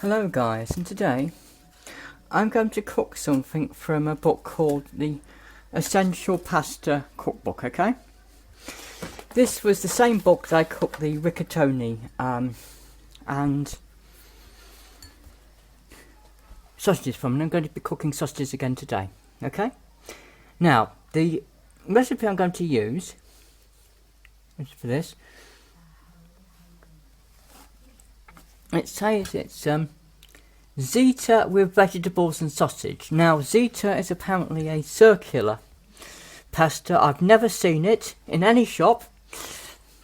Hello guys, and today I'm going to cook something from a book called the Essential Pasta Cookbook, okay? This was the same book that I cooked the rigatoni and sausages from, and I'm going to be cooking sausages again today, okay? Now, the recipe I'm going to use is for this. It says it's Ziti with vegetables and sausage. Now, Ziti is apparently a circular pasta. I've never seen it in any shop,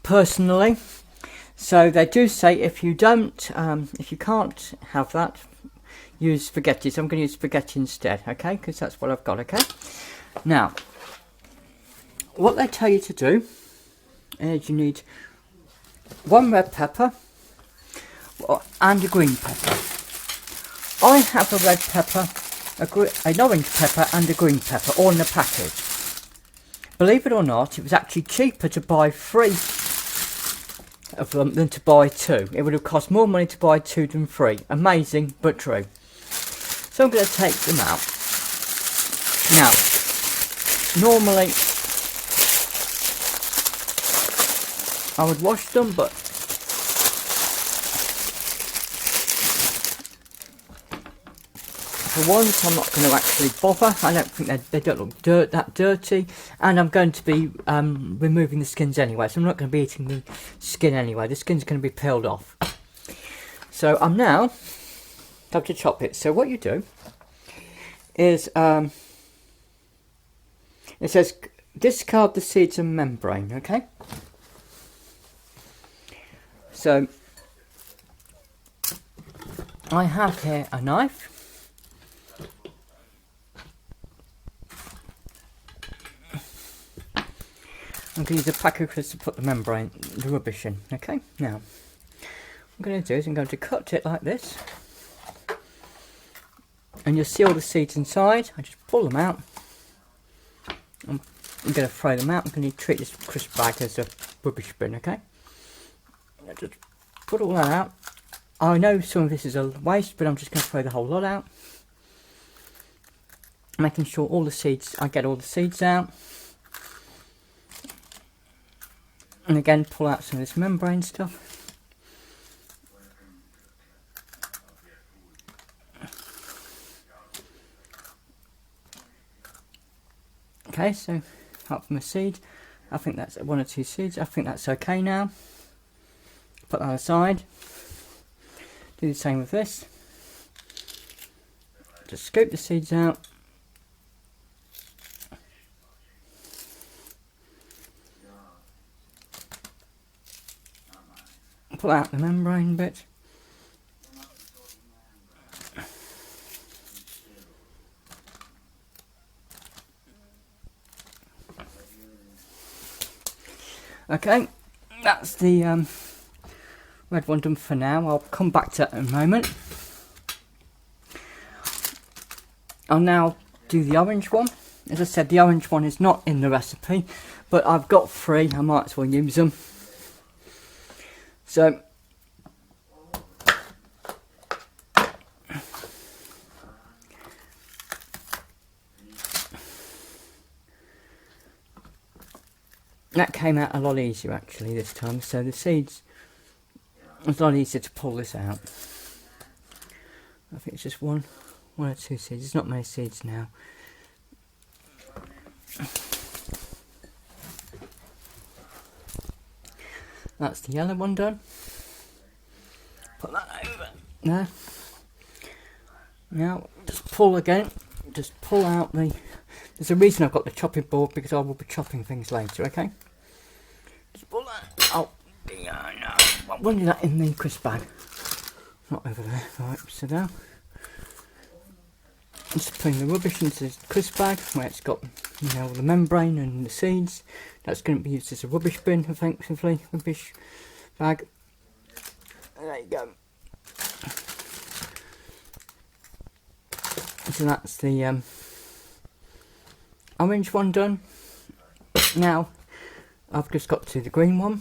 personally. So they do say if you can't have that, use spaghetti. So I'm going to use spaghetti instead, okay? Because that's what I've got, okay? Now, what they tell you to do is you need 1 red pepper and a green pepper. I have a red pepper, an orange pepper and a green pepper all in a package. Believe it or not, it was actually cheaper to buy 3 of them than to buy 2. It would have cost more money to buy 2 than 3. Amazing, but true. So I'm going to take them out. Now, normally I would wash them, but for once I'm not going to actually bother. I don't think they don't look that dirty, and I'm going to be removing the skins anyway, so I'm not going to be eating the skin anyway. The skin's going to be peeled off. So I'm now going to chop it. So what you do is it says discard the seeds and membrane, okay? So I have here a knife. I'm going to use a pack of crisps to put the rubbish in. Okay, now what I'm going to do is I'm going to cut it like this, and you'll see all the seeds inside. I just pull them out. I'm going to throw them out. I'm going to treat this crisp bag as a rubbish bin. Okay, I just put all that out. I know some of this is a waste, but I'm just going to throw the whole lot out, making sure I get all the seeds out. And again, pull out some of this membrane stuff. Okay, so apart from a seed, I think that's 1 or 2 seeds. I think that's okay now. Put that aside. Do the same with this. Just scoop the seeds out. Pull out the membrane bit. Okay, that's the red one done for now. I'll come back to that in a moment. I'll now do the orange one. As I said, the orange one is not in the recipe, but I've got 3. I might as well use them. So that came out a lot easier actually this time. So the seeds, it's a lot easier to pull this out. I think it's just one or 2 seeds. There's not many seeds now. That's the yellow one done. Put that over there. Now, just pull again. Just pull out the... There's a reason I've got the chopping board, because I will be chopping things later, okay? Just pull that out. No. We'll do that in the crisp bag. Not over there. Right, so now. Just putting the rubbish into the crisp bag, where it's got, the membrane and the seeds. That's going to be used as a rubbish bin, effectively, rubbish bag. There you go. So that's the orange one done. Now, I've just got to the green one.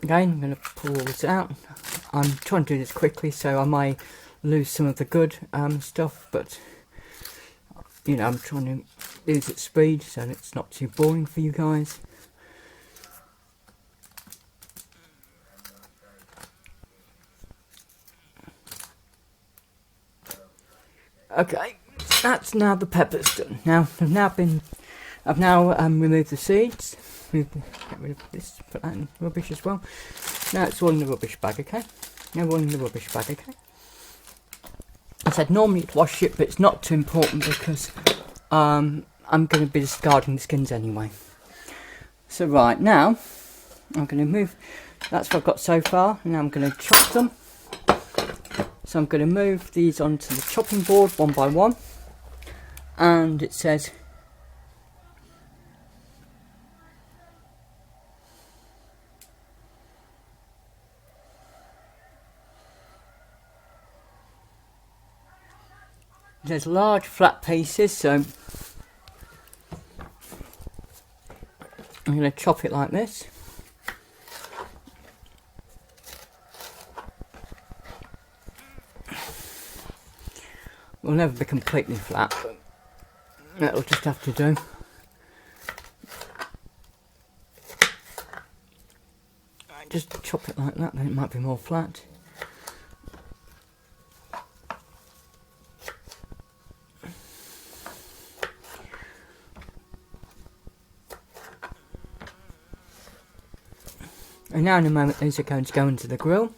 Again, I'm going to pull all this out. I'm trying to do this quickly, so I may lose some of the good stuff, but you know, I'm trying to do this at speed so it's not too boring for you guys. Okay, that's now the peppers done. Now I've now removed the seeds. Get rid of this, put that in rubbish as well. Now it's all in the rubbish bag, okay? Now all in the rubbish bag, okay? I said normally you'd wash it, but it's not too important because I'm going to be discarding the skins anyway. So right now, I'm going to move, that's what I've got so far. Now I'm going to chop them. So I'm going to move these onto the chopping board one by one. And it says, there's large flat pieces, so I'm going to chop it like this. Will never be completely flat, but that'll just have to do. Just chop it like that, then it might be more flat. And now in a moment these are going to go into the grill.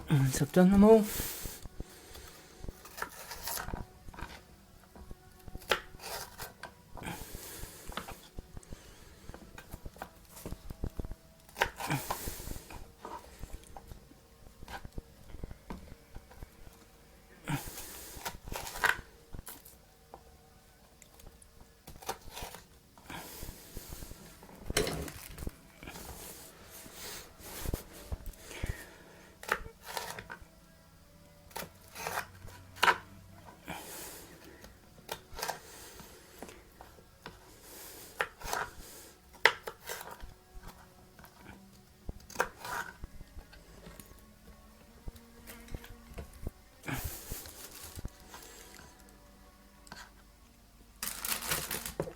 Once I've done them all,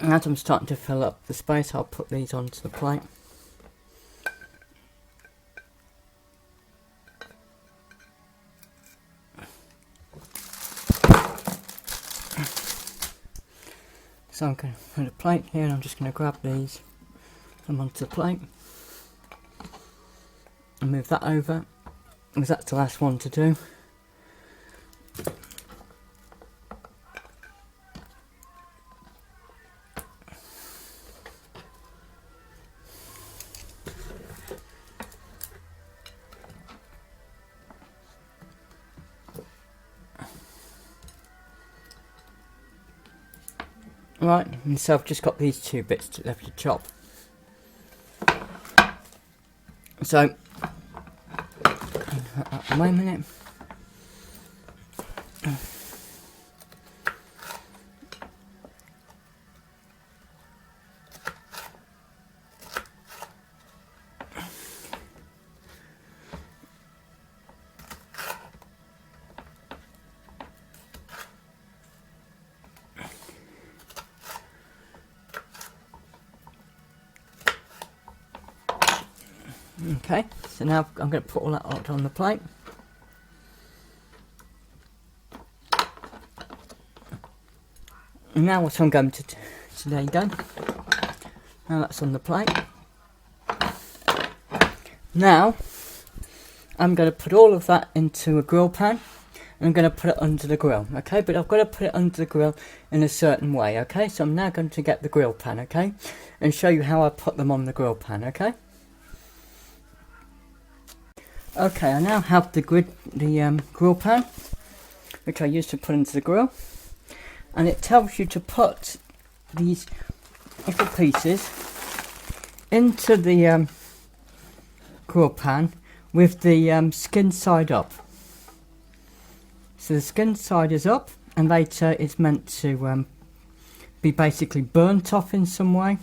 and as I'm starting to fill up the space, I'll put these onto the plate. So I'm going to put a plate here and I'm just going to grab these, put them onto the plate and move that over, because that's the last one to do. Right, and so I've just got these two bits left to chop. So, wait a minute. Okay, so now I'm going to put all that out on the plate. And now what I'm going to do, so there you go. Now that's on the plate. Now, I'm going to put all of that into a grill pan. And I'm going to put it under the grill, okay? But I've got to put it under the grill in a certain way, okay? So I'm now going to get the grill pan, okay? And show you how I put them on the grill pan, okay? Okay, I now have the grill pan, which I used to put into the grill, and it tells you to put these little pieces into the grill pan with the skin side up. So the skin side is up, and later it's meant to be basically burnt off in some way.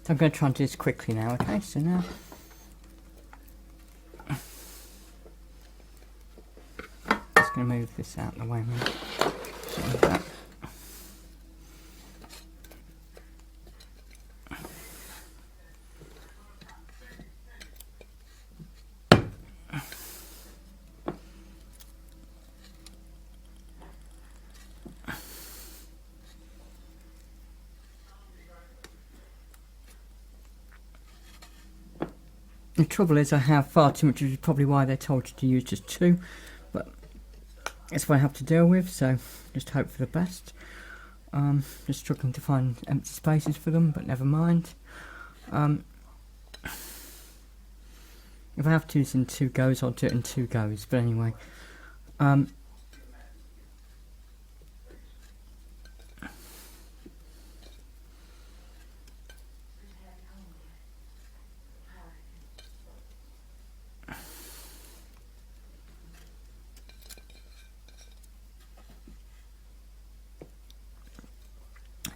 So I'm going to try and do this quickly now, okay? So now, just going to move this out of the way now. So like that. The trouble is I have far too much, which is probably why they told you to use just 2, but it's what I have to deal with, so just hope for the best. Just struggling to find empty spaces for them, but never mind. If I have to use in 2 goes, I'll do it in 2 goes, but anyway.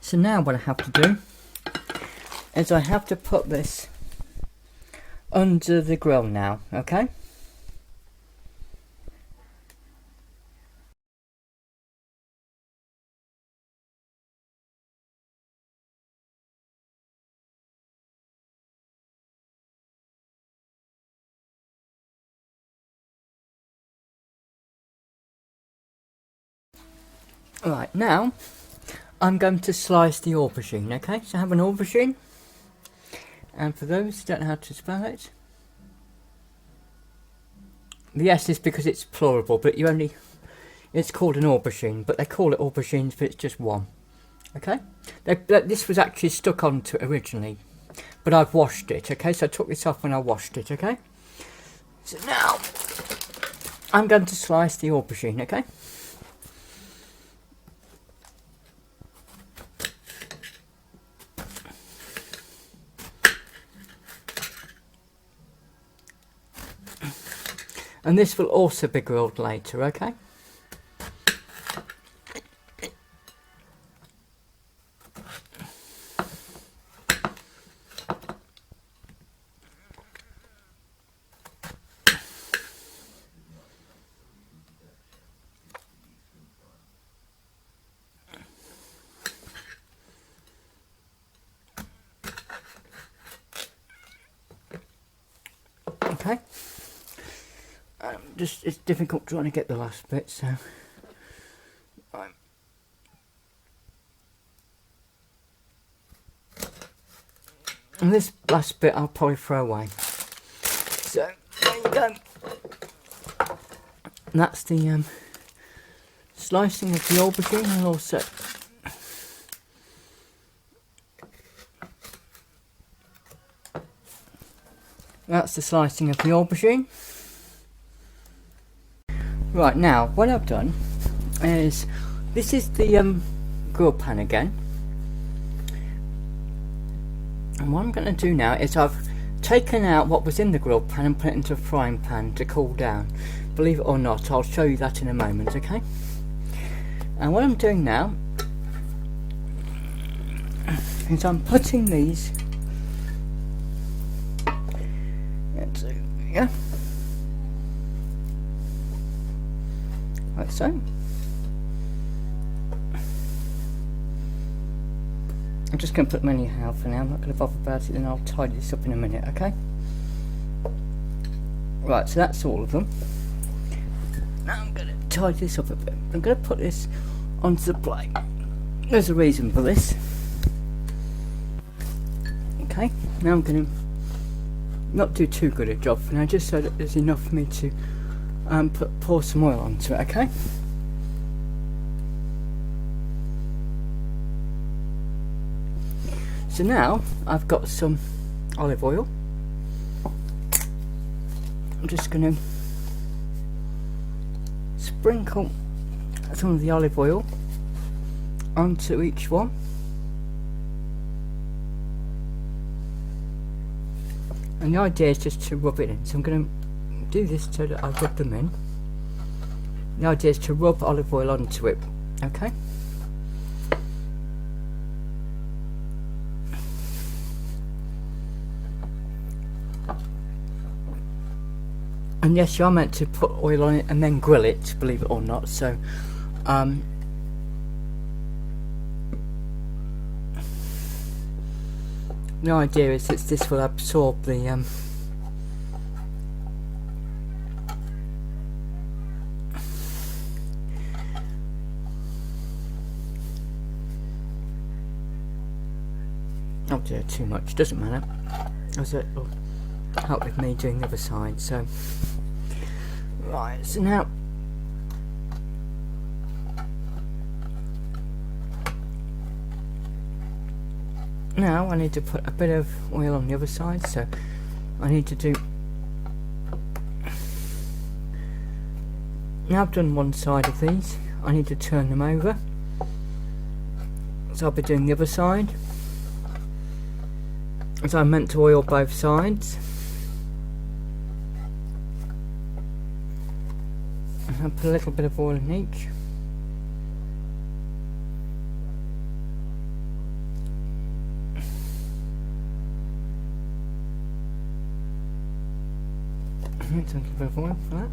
So now what I have to do is I have to put this under the grill now, okay? Right, now I'm going to slice the aubergine, okay? So I have an aubergine, and for those who don't know how to spell it, the S is because it's plural, but it's called an aubergine, but they call it aubergines, but it's just one, okay? This was actually stuck onto it originally, but I've washed it, okay? So I took this off when I washed it, okay? So now I'm going to slice the aubergine, okay? And this will also be grilled later, okay? Okay. It's difficult trying to get the last bit, so and this last bit I'll probably throw away. So there you go. And that's the slicing of the aubergine, and also that's the slicing of the aubergine. Right, now what I've done is, this is the grill pan again, and what I'm going to do now is I've taken out what was in the grill pan and put it into a frying pan to cool down. Believe it or not, I'll show you that in a moment, okay? And what I'm doing now is I'm putting these into, yeah, like so. I'm just going to put them anyhow for now. I'm not going to bother about it, and I'll tidy this up in a minute, okay? Right, so that's all of them. Now I'm going to tidy this up a bit. I'm going to put this onto the plate. There's a reason for this. Okay, now I'm going to not do too good a job for now, just so that there's enough for me to pour some oil onto it, okay? So now I've got some olive oil. I'm just going to sprinkle some of the olive oil onto each one. And the idea is just to rub it in. So I'm going to do this so that I rub them in. The idea is to rub olive oil onto it, okay? And yes, you are meant to put oil on it and then grill it, believe it or not. So the idea is that this will absorb the not do too much, doesn't matter, as it will help with me doing the other side. So right, so now I need to put a bit of oil on the other side, so I need to do, now I've done one side of these, I need to turn them over, so I'll be doing the other side, so I meant to oil both sides, and I'll put a little bit of oil in each. Let's take a bit of oil for that.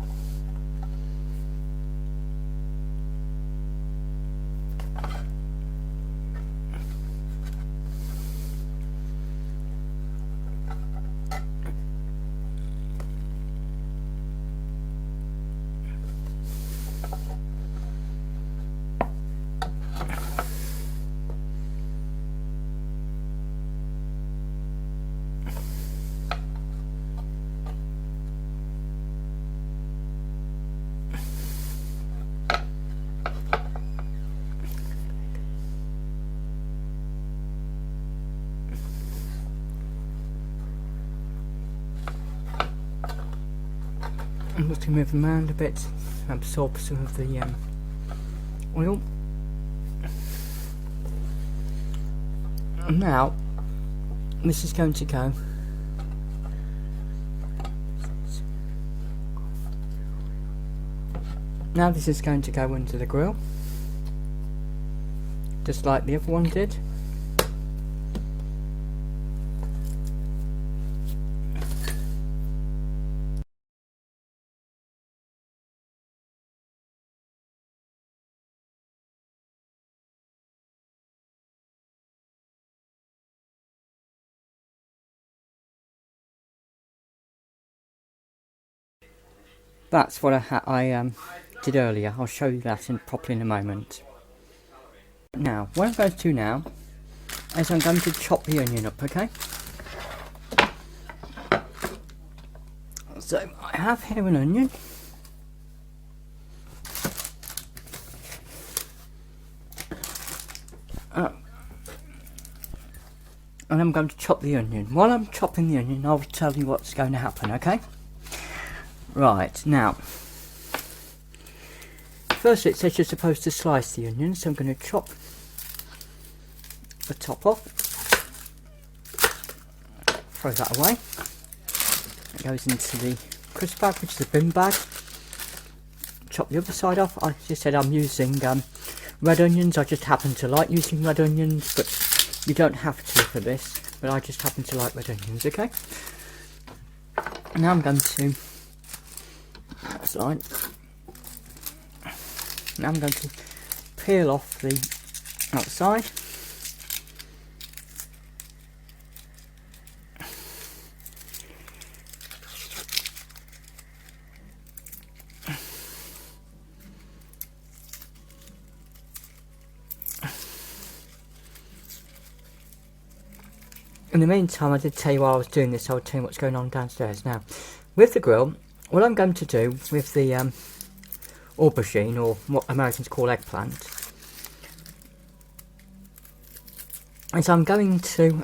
I'm just going to move them around a bit, absorb some of the oil. And now this is going to go into the grill, just like the other one did. That's what I did earlier. I'll show you that properly in a moment. Now, what I'm going to do now is I'm going to chop the onion up, okay? So, I have here an onion. And I'm going to chop the onion. While I'm chopping the onion, I'll tell you what's going to happen, okay? Right, now, first it says you're supposed to slice the onion, so I'm going to chop the top off, throw that away, it goes into the crisp bag, which is a bin bag, chop the other side off. I just said I'm using red onions. I just happen to like using red onions, but you don't have to for this, but I just happen to like red onions, okay? Now I'm going to side. Now I'm going to peel off the outside. In the meantime, I did tell you while I was doing this, I'll tell you what's going on downstairs. Now, with the grill, what I'm going to do with the aubergine, or what Americans call eggplant, is I'm going to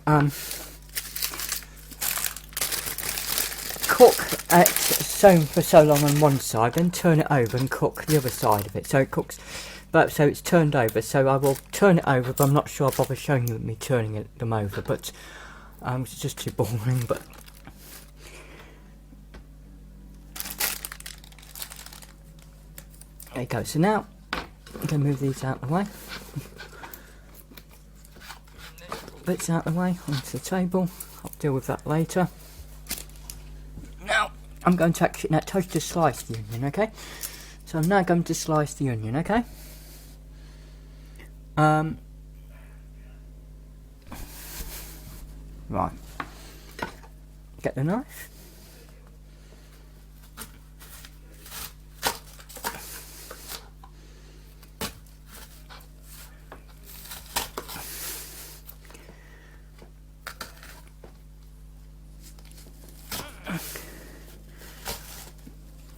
cook it for so long on one side, then turn it over and cook the other side of it. So it cooks, so it's turned over. So I will turn it over, but I'm not sure I'll bother showing you me turning them over. But it's just too boring. But there you go. So now I'm going to move these out of the way. Bits out of the way onto the table. I'll deal with that later. Now I'm going to actually now touch to slice the onion, okay? So I'm now going to slice the onion, okay? Right. Get the knife.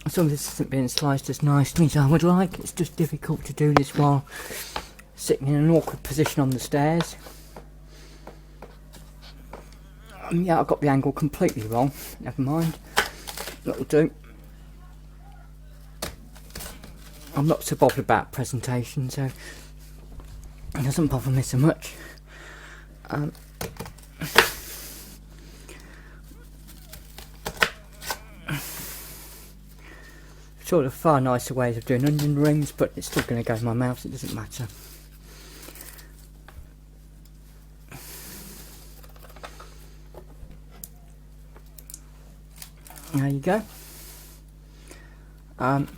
Some of this isn't being sliced as nicely as I would like. It's just difficult to do this while sitting in an awkward position on the stairs. Yeah, I got the angle completely wrong. Never mind. That'll do. I'm not so bothered about presentation, so it doesn't bother me so much. Sort of far nicer ways of doing onion rings, but it's still going to go in my mouth, so it doesn't matter. There you go. And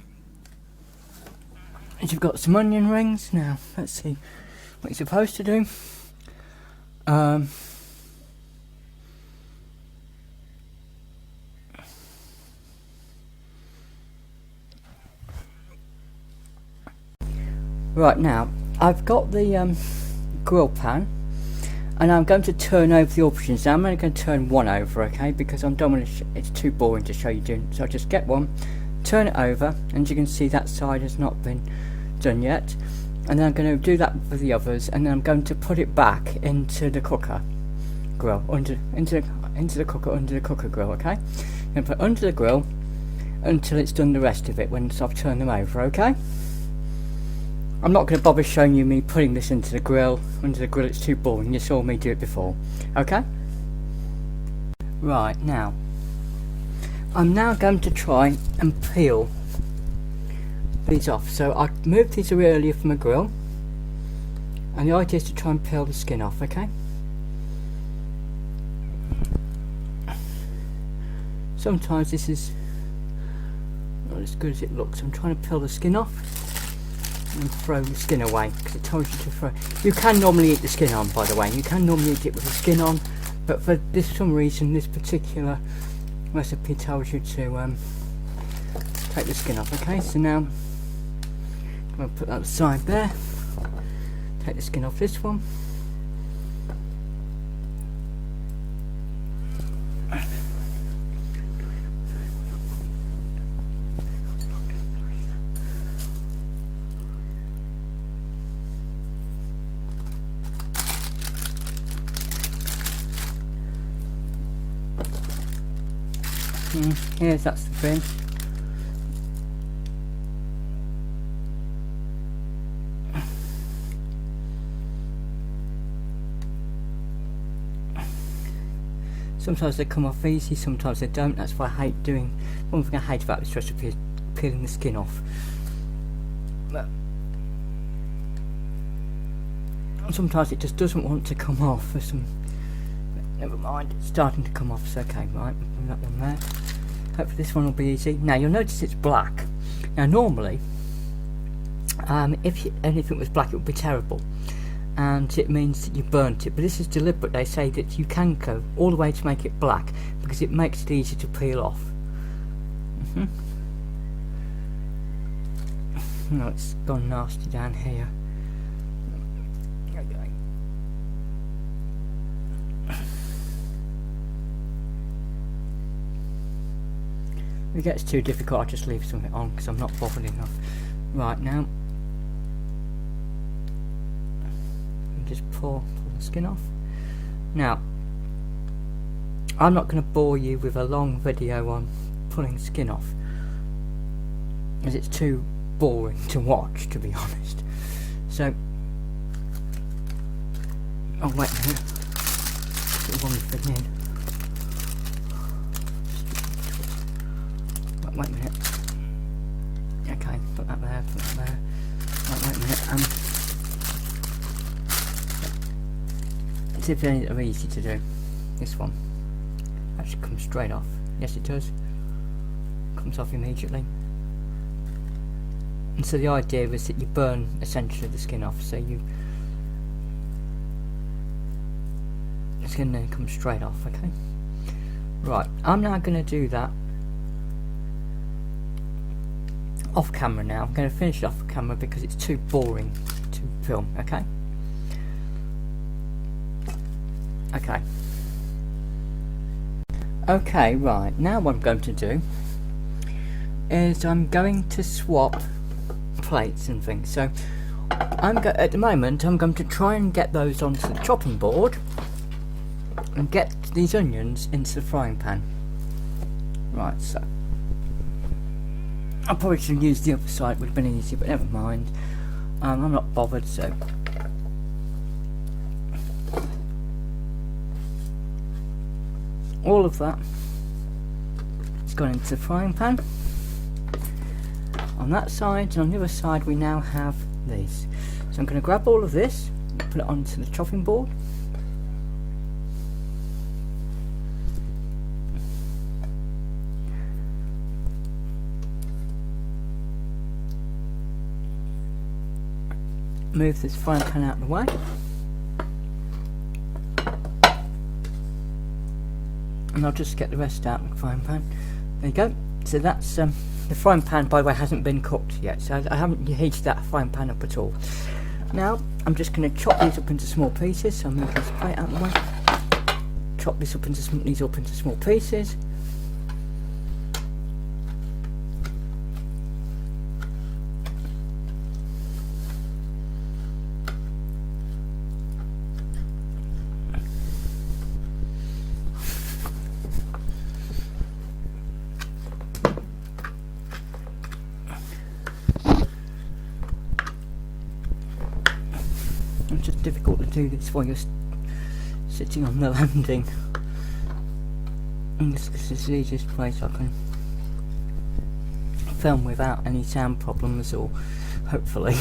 you've got some onion rings. Now let's see what you're supposed to do. Right, now I've got the grill pan, and I'm going to turn over the aubergines. Now I'm only going to turn one over, okay, because I'm done with it's too boring to show you doing. So I'll just get one, turn it over, and you can see that side has not been done yet. And then I'm going to do that for the others, and then I'm going to put it back into the cooker grill, into the cooker, under the cooker grill, okay. I'm going to put it under the grill until it's done the rest of it when I've turned them over, okay. I'm not going to bother showing you me putting this into the grill. Under the grill, it's too boring. You saw me do it before. Okay? Right, now I'm now going to try and peel these off. So I moved these earlier from the grill, and the idea is to try and peel the skin off, okay? Sometimes this is not as good as it looks. I'm trying to peel the skin off and throw the skin away, because it tells you to throw. You can normally eat the skin on, by the way. You can normally eat it with the skin on, but for some reason this particular recipe tells you to take the skin off. Okay, so now I'm going to put that aside there. Take the skin off this one. Here's that's the thing. Sometimes they come off easy, sometimes they don't. That's why I hate doing. One thing I hate about this recipe is peeling the skin off. But sometimes it just doesn't want to come off for some. Never mind, it's starting to come off. So okay, right, put that one there. Hopefully this one will be easy. Now you'll notice it's black. Now normally, if anything was black, it would be terrible, and it means that you burnt it. But this is deliberate. They say that you can go all the way to make it black because it makes it easy to peel off. No, it's gone nasty down here. If it gets too difficult, I'll just leave something on because I'm not bothered enough. Right, now just pull the skin off. Now I'm not going to bore you with a long video on pulling skin off, as it's too boring to watch, to be honest. So, oh wait a minute, put one thing in. Wait a minute. Okay, put that there, put that there. Wait a minute. Let's see if any are easy to do. This one actually comes straight off. Yes, it does. comes off immediately. And so the idea is that you burn essentially the skin off, so the skin then comes straight off, okay? Right, I'm now going to do that off camera now. I'm going to finish it off camera because it's too boring to film, okay? Okay, right, now what I'm going to do is I'm going to swap plates and things. So at the moment I'm going to try and get those onto the chopping board and get these onions into the frying pan. Right, so I probably should have used the other side, would have been easier, but never mind. I'm not bothered, so all of that has gone into the frying pan on that side, and on the other side we now have these. So I'm going to grab all of this and put it onto the chopping board. Move this frying pan out of the way. And I'll just get the rest out of the frying pan. There you go. So that's the frying pan, by the way, hasn't been cooked yet, so I haven't heated that frying pan up at all. Now I'm just going to chop these up into small pieces. So I'll move this plate out of the way. Chop these up into small pieces. It's just difficult to do this while you're sitting on the landing. And this is the easiest place I can film without any sound problems, or hopefully.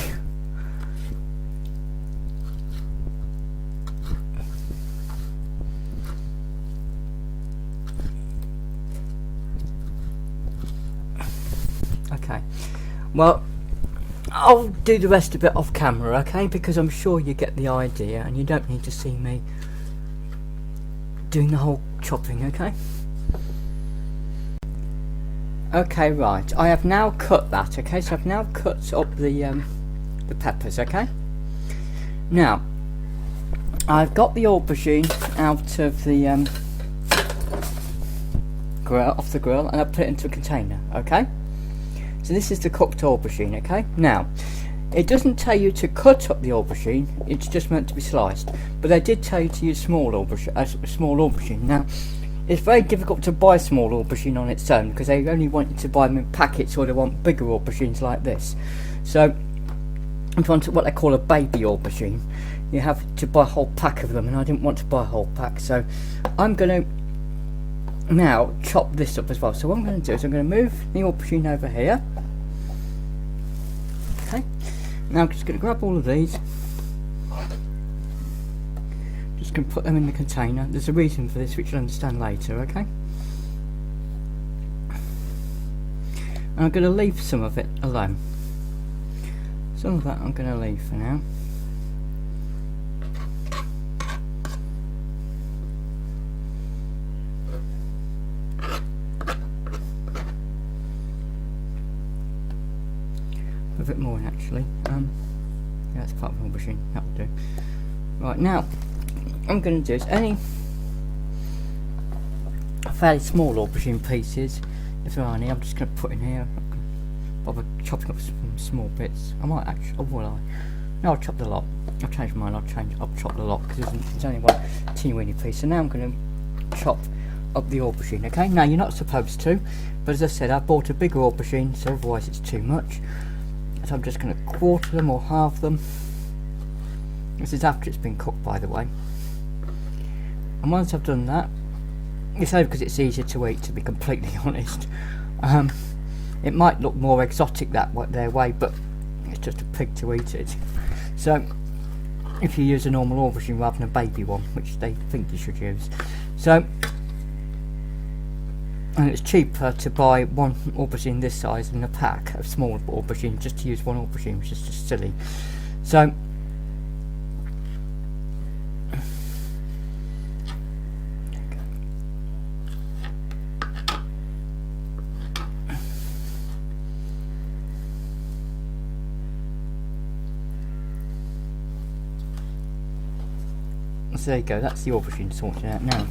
Okay, well, I'll do the rest of it off camera, okay, because I'm sure you get the idea and you don't need to see me doing the whole chopping, okay? Okay, right, I have now cut that, okay, so I've now cut up the peppers, okay? Now, I've got the aubergine out of the grill, off the grill, and I've put it into a container, okay? So this is the cooked aubergine, okay? Now, it doesn't tell you to cut up the aubergine, it's just meant to be sliced. But they did tell you to use small aubergine. Now, it's very difficult to buy small aubergine on its own, because they only want you to buy them in packets, or they want bigger aubergines like this. So, if you want what they call a baby aubergine, you have to buy a whole pack of them, and I didn't want to buy a whole pack. So, I'm going to now chop this up as well. So what I'm going to do is I'm going to move the aubergine over here. Okay, now I'm just going to grab all of these, just going to put them in the container. There's a reason for this which you'll understand later, okay? And I'm going to leave some of it alone. Some of that I'm going to leave for now. A bit more actually. Yeah, that's part of the aubergine, that will do. Right, now I'm going to do is any fairly small aubergine pieces, if there are any, I'm just going to put in here. I'm not bother chopping up some small bits. I might actually, or will I? No, I'll chop the lot. I'll change mine, I'll chop the lot, because there's only one teeny weeny piece. So now I'm going to chop up the aubergine, okay? Now you're not supposed to, but as I said, I bought a bigger aubergine, so otherwise it's too much. So I'm just going to quarter them or halve them. This is after it's been cooked, by the way. And once I've done that, it's only because it's easier to eat, to be completely honest. It might look more exotic their way, but it's just a pig to eat it. So if you use a normal aubergine rather than a baby one, which they think you should use. So and it's cheaper to buy one aubergine this size than a pack of small aubergine, just to use one aubergine, which is just silly. So there you go, that's the aubergine sorted out. Now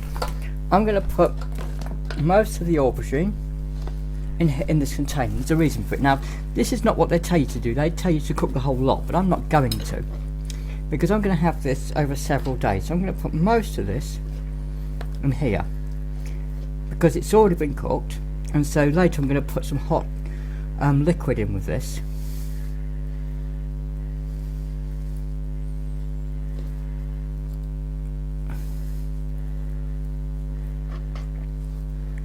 I'm going to put most of the aubergine in this container. There's a reason for it. Now this is not what they tell you to do. They tell you to cook the whole lot, but I'm not going to, because I'm going to have this over several days. So I'm going to put most of this in here because it's already been cooked, and so later I'm going to put some hot liquid in with this.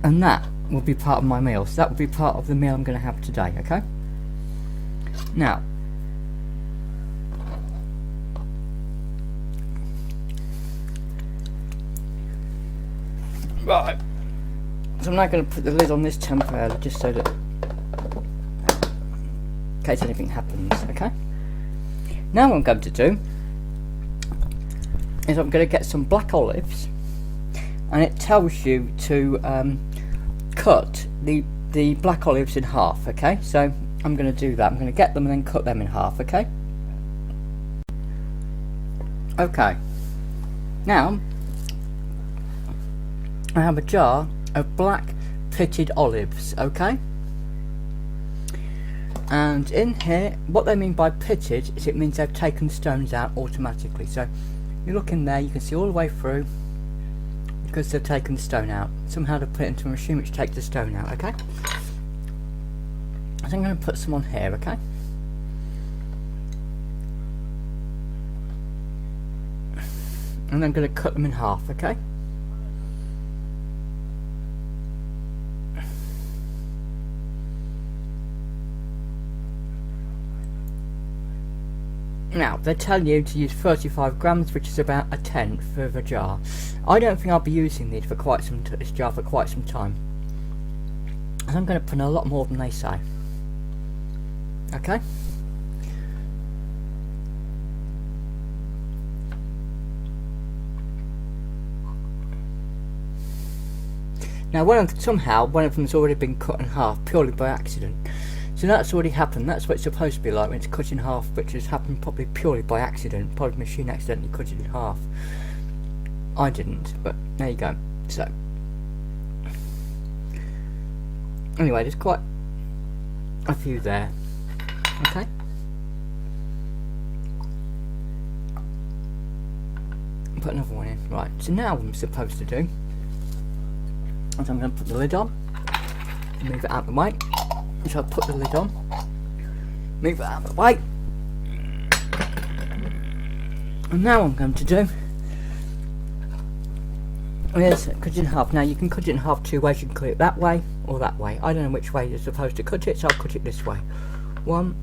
And that will be part of my meal. So that will be part of the meal I'm going to have today, okay? Now, right, so I'm now going to put the lid on this temporarily, just so that, in case anything happens, okay? Now what I'm going to do is I'm going to get some black olives, and it tells you to cut the black olives in half, okay? So I'm going to do that. I'm going to get them and then cut them in half, okay? Okay. Now I have a jar of black pitted olives, okay? And in here, what they mean by pitted is it means they've taken stones out automatically. So you look in there, you can see all the way through, because they've taken the stone out. Somehow they've put it into a machine which takes the stone out, okay? So I'm going to put some on here, okay? And I'm going to cut them in half, okay? Now, they tell you to use 35 grams, which is about a tenth of a jar. I don't think I'll be using these for this jar for quite some time. And I'm going to put in a lot more than they say. Okay? Now, somehow one of them's already been cut in half purely by accident. So that's already happened. That's what it's supposed to be like when it's cut in half, which has happened probably purely by accident. Probably the machine accidentally cut it in half. I didn't, but there you go. So anyway, there's quite a few there. Okay. Put another one in. Right. So now what I'm supposed to do is I'm going to put the lid on, move it out of the way. So I'll put the lid on, move it out of the way, and now what I'm going to do is cut it in half. Now you can cut it in half two ways. You can cut it that way or that way. I don't know which way you're supposed to cut it, so I'll cut it this way. One,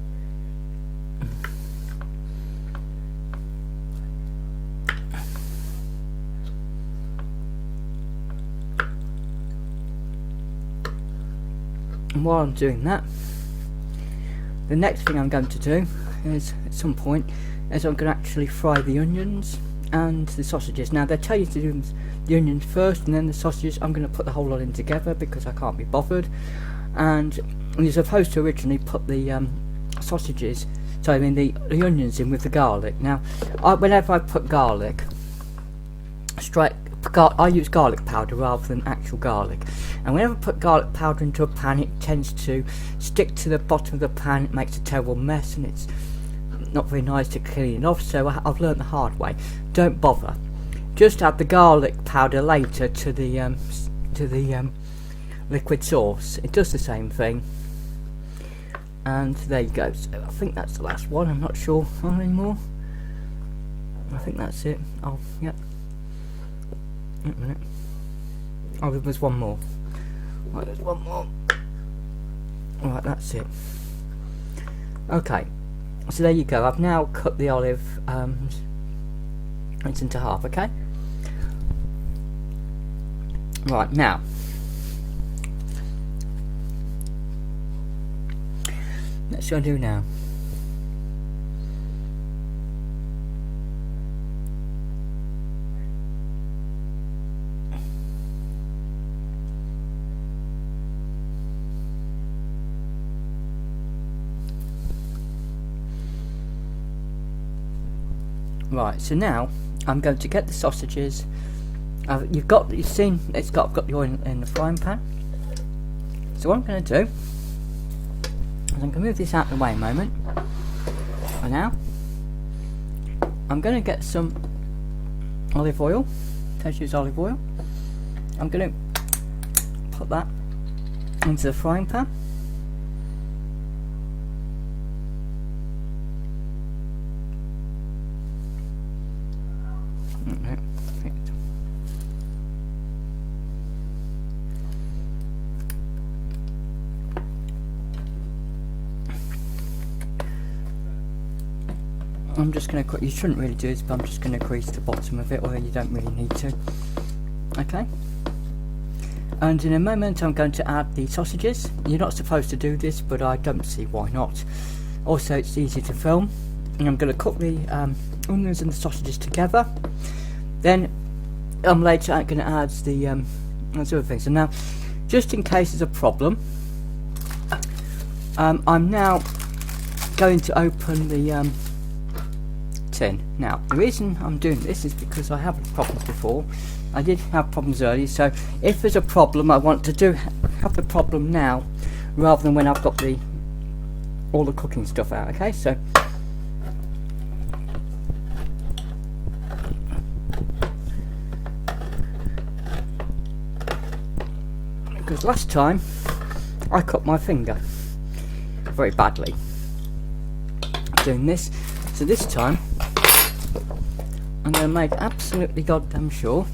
and while I'm doing that, the next thing I'm going to do is, at some point, is I'm going to actually fry the onions and the sausages. Now they tell you to do the onions first and then the sausages. I'm going to put the whole lot in together because I can't be bothered. And you're supposed to originally put the sausages, so I mean the onions in with the garlic. Now, whenever I put garlic, I use garlic powder rather than actual garlic, and whenever I put garlic powder into a pan, it tends to stick to the bottom of the pan. It makes a terrible mess and it's not very nice to clean it off, so I've learned the hard way. Don't bother, just add the garlic powder later to the liquid sauce. It does the same thing, and there you go. So I think that's the last one. I'm not sure how many more. I think that's it. Oh, yep. Wait a minute. Oh, there's one more. Right, there's one more. Alright, that's it. Okay, so there you go. I've now cut the olive it's into half, okay? Right, now That's what I do now. Right, so now I'm going to get the sausages. You've seen I've got the oil in the frying pan. So what I'm going to do is I'm going to move this out of the way a moment. And now I'm going to get some olive oil. Use olive oil. I'm going to put that into the frying pan. I'm just going to, you shouldn't really do this, but I'm just going to grease the bottom of it, although you don't really need to. Okay. And in a moment I'm going to add the sausages. You're not supposed to do this, but I don't see why not. Also, it's easy to film. And I'm going to cook the onions and the sausages together. Then later I'm going to add the other things. And now, just in case there's a problem, I'm now going to open the tin. Now, the reason I'm doing this is because I have problems before. I did have problems earlier, so if there's a problem, I want to have the problem now rather than when I've got all the cooking stuff out. Okay, so because last time I cut my finger very badly doing this, so this time I'm going to make absolutely goddamn sure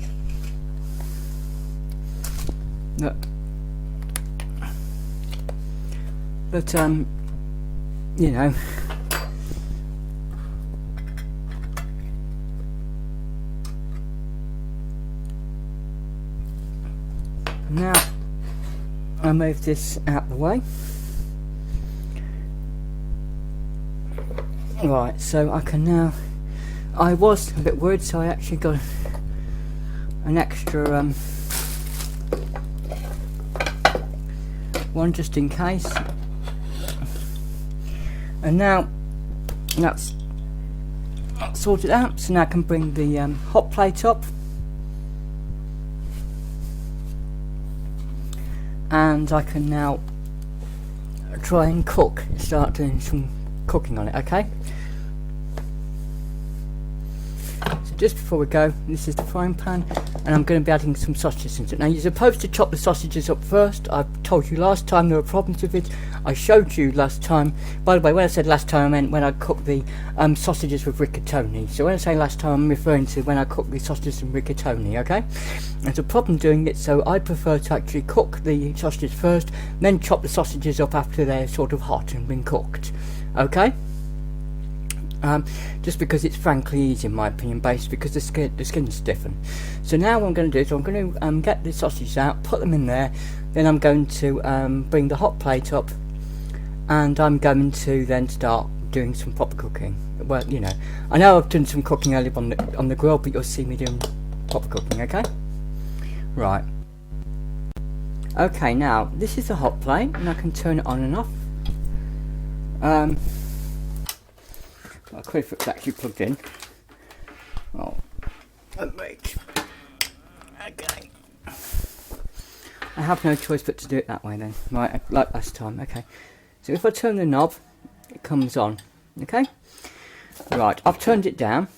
that you know, now I move this out of the way. Right, so I can now, I was a bit worried, so I actually got an extra one just in case. And now that's sorted out, so now I can bring the hot plate up and I can now try and start doing some cooking on it. Okay, so just before we go, this is the frying pan and I'm going to be adding some sausages into it. Now, you're supposed to chop the sausages up first. I told you last time there were problems with it. I showed you last time. By the way, when I said last time, I meant when I cooked the sausages with rigatoni. So when I say last time, I'm referring to when I cooked the sausages with rigatoni, okay? There's a problem doing it, so I prefer to actually cook the sausages first, then chop the sausages up after they're sort of hot and been cooked, okay? Just because it's frankly easy in my opinion, based because the skin's different. So now what I'm going to do is I'm going to get the sausages out, put them in there, then I'm going to bring the hot plate up and I'm going to then start doing some proper cooking. Well, you know, I know I've done some cooking earlier on the grill, but you'll see me doing proper cooking, okay? Right. Okay, now this is the hot plate and I can turn it on and off. I could if it's actually plugged in. Oh, wait. Okay. I have no choice but to do it that way then. Right, like last time. Okay. So if I turn the knob, it comes on. Okay. Right, I've turned it down.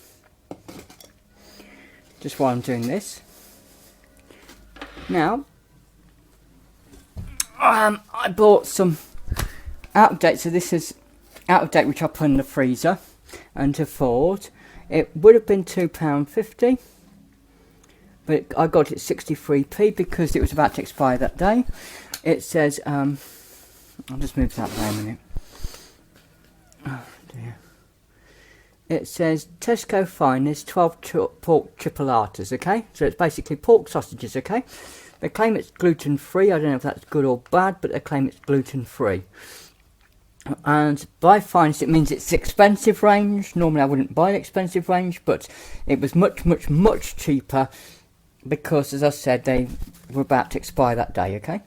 Just while I'm doing this. Now, I bought some out of date. So this is out of date, which I put in the freezer. And to forward, it would have been £2.50, but I got it 63p because it was about to expire that day. It says, I'll just move that way a minute. Oh dear. It says Tesco Finest 12 pork chipolatas, okay? So it's basically pork sausages, okay? They claim it's gluten free. I don't know if that's good or bad, but they claim it's gluten free. And by finest it means it's the expensive range. Normally I wouldn't buy the expensive range, but it was much cheaper because, as I said, they were about to expire that day, okay?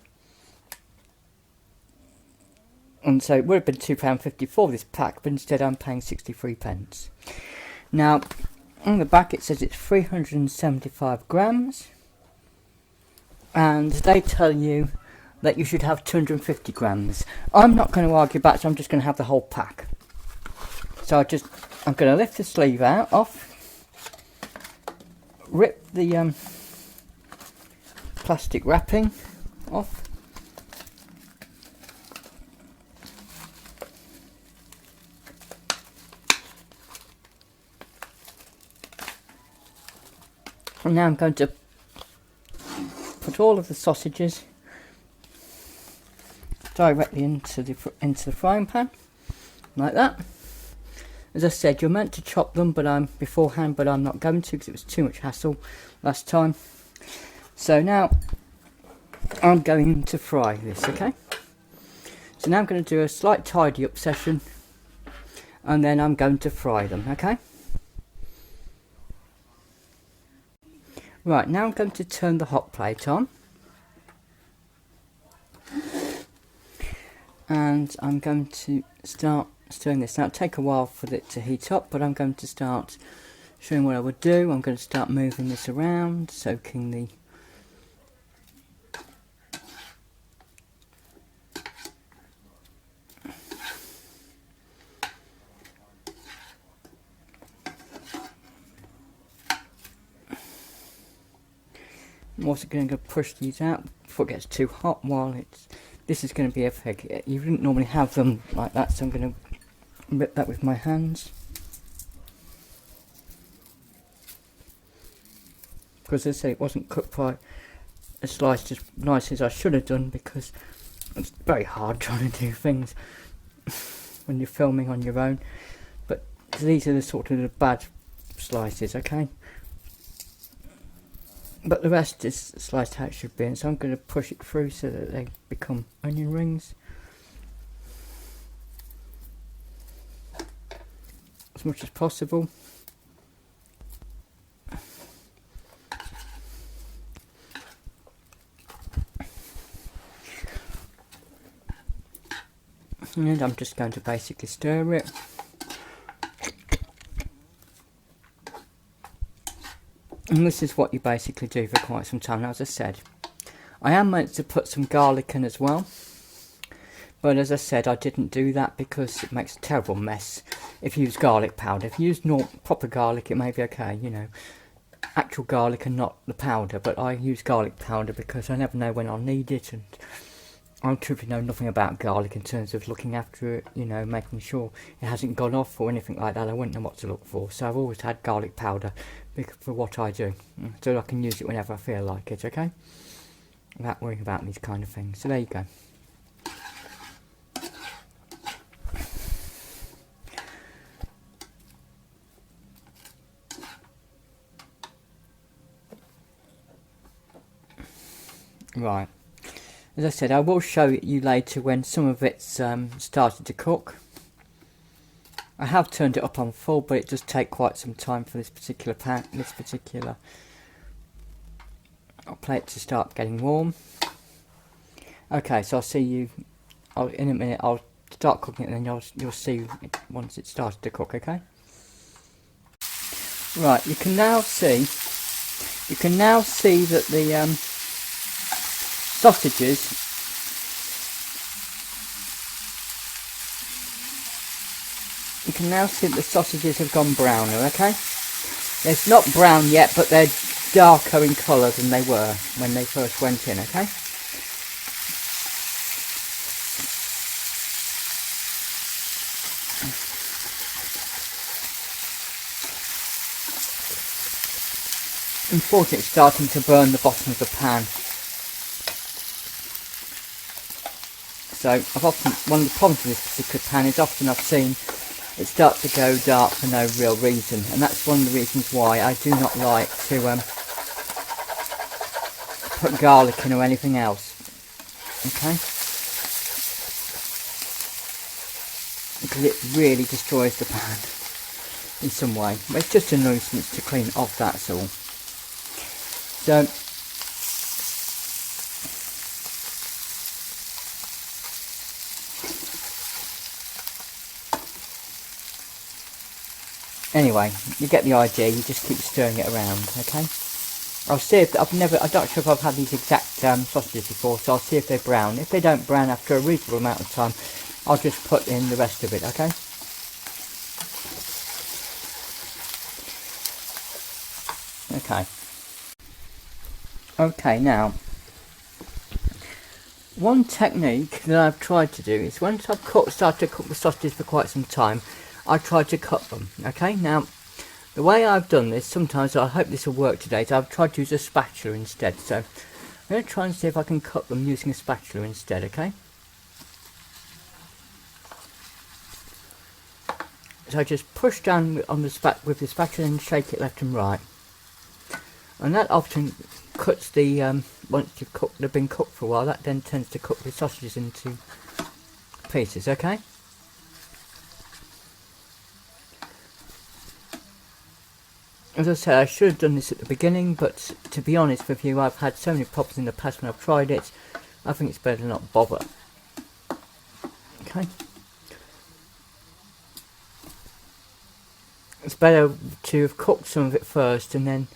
And so it would have been £2.50 for this pack, but instead I'm paying 63p. Now, on the back it says it's 375 grams, and they tell you that you should have 250 grams. I'm not going to argue back, so I'm just going to have the whole pack. So I'm going to lift the sleeve off, rip the plastic wrapping off, and now I'm going to put all of the sausages directly into the frying pan, like that. As I said, you're meant to chop them beforehand, but I'm not going to because it was too much hassle last time. So now I'm going to fry this, okay? So now I'm going to do a slight tidy up session, and then I'm going to fry them, okay? Right, now I'm going to turn the hot plate on. And I'm going to start stirring this. Now it'll take a while for it to heat up, but I'm going to start showing what I would do. I'm going to start moving this around, soaking the I'm also going to push these out before it gets too hot this is going to be a peg. You wouldn't normally have them like that, so I'm going to rip that with my hands. Because as I say, it wasn't cooked quite sliced as nice as I should have done, because it's very hard trying to do things when you're filming on your own. But these are the sort of the bad slices, okay? But the rest is sliced how it should be, and so I'm going to push it through so that they become onion rings. As much as possible. And I'm just going to basically stir it. And this is what you basically do for quite some time. Now, as I said, I am meant to put some garlic in as well. But as I said, I didn't do that because it makes a terrible mess if you use garlic powder. If you use proper garlic, it may be okay, you know, actual garlic and not the powder. But I use garlic powder because I never know when I'll need it, and I truthfully know nothing about garlic in terms of looking after it, you know, making sure it hasn't gone off or anything like that. I wouldn't know what to look for. So I've always had garlic powder for what I do, so I can use it whenever I feel like it, okay? Without worrying about these kind of things. So there you go. Right. As I said, I will show you later when some of it's started to cook. I have turned it up on full, but it does take quite some time for this particular plate to start getting warm. Okay, so I'll see you in a minute. I'll start cooking it, and then you'll see it once it started to cook. Okay. Right, you can now see that the sausages have gone browner, okay? It's not brown yet, but they're darker in colour than they were when they first went in, okay? Unfortunately, it's starting to burn the bottom of the pan. So one of the problems with this particular pan is often I've seen it start to go dark for no real reason, and that's one of the reasons why I do not like to put garlic in or anything else. Okay. because it really destroys the pan in some way. But it's just a nuisance to clean off, that's all. So anyway, you get the idea. You just keep stirring it around, okay? I'll see if I'm not sure if I've had these exact sausages before, so I'll see if they brown. If they don't brown after a reasonable amount of time, I'll just put in the rest of it, okay? Okay, now, one technique that I've tried to do is once I've started to cook the sausages for quite some time, I try to cut them, okay? Now, the way I've done this, sometimes I hope this will work today, so I've tried to use a spatula instead. So I'm going to try and see if I can cut them using a spatula instead, okay? So I just push down on the with the spatula and shake it left and right. And that often cuts the, once they've been cooked for a while, that then tends to cook the sausages into pieces, okay? As I said, I should have done this at the beginning, but to be honest with you, I've had so many problems in the past when I've tried it, I think it's better to not bother. Okay. It's better to have cooked some of it first, and then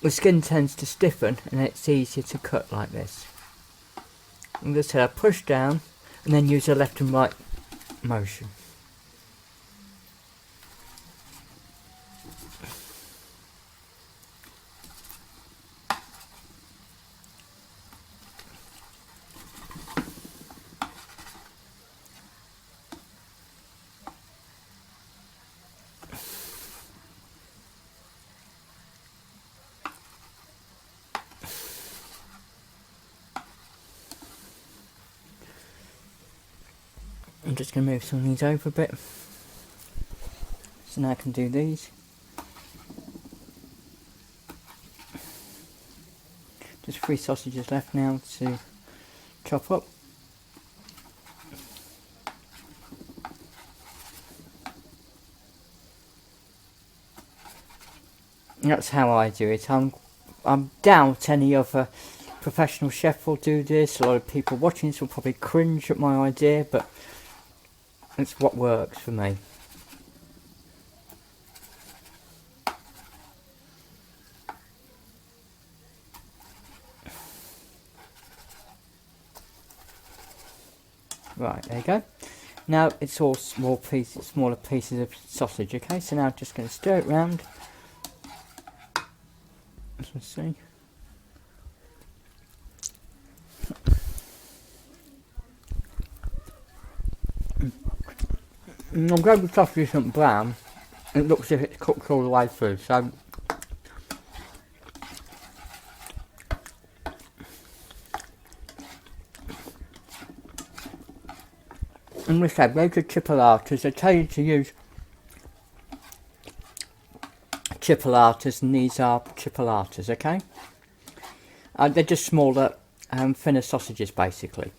the skin tends to stiffen, and it's easier to cut like this. And as I said, I push down, and then use a left and right motion. I'm just going to move some of these over a bit, so now I can do these. Just 3 sausages left now to chop up. That's how I do it. I doubt any other professional chef will do this. A lot of people watching this will probably cringe at my idea, but it's what works for me. Right, there you go. Now it's all smaller pieces of sausage, okay? So now I'm just going to stir it round. Let's see. I'm glad the sausage isn't brown. It looks as if it's cooked all the way through, so and we said those are chipolatas. They tell you to use chipolatas, and these are chipolatas, okay? They're just smaller, thinner sausages basically.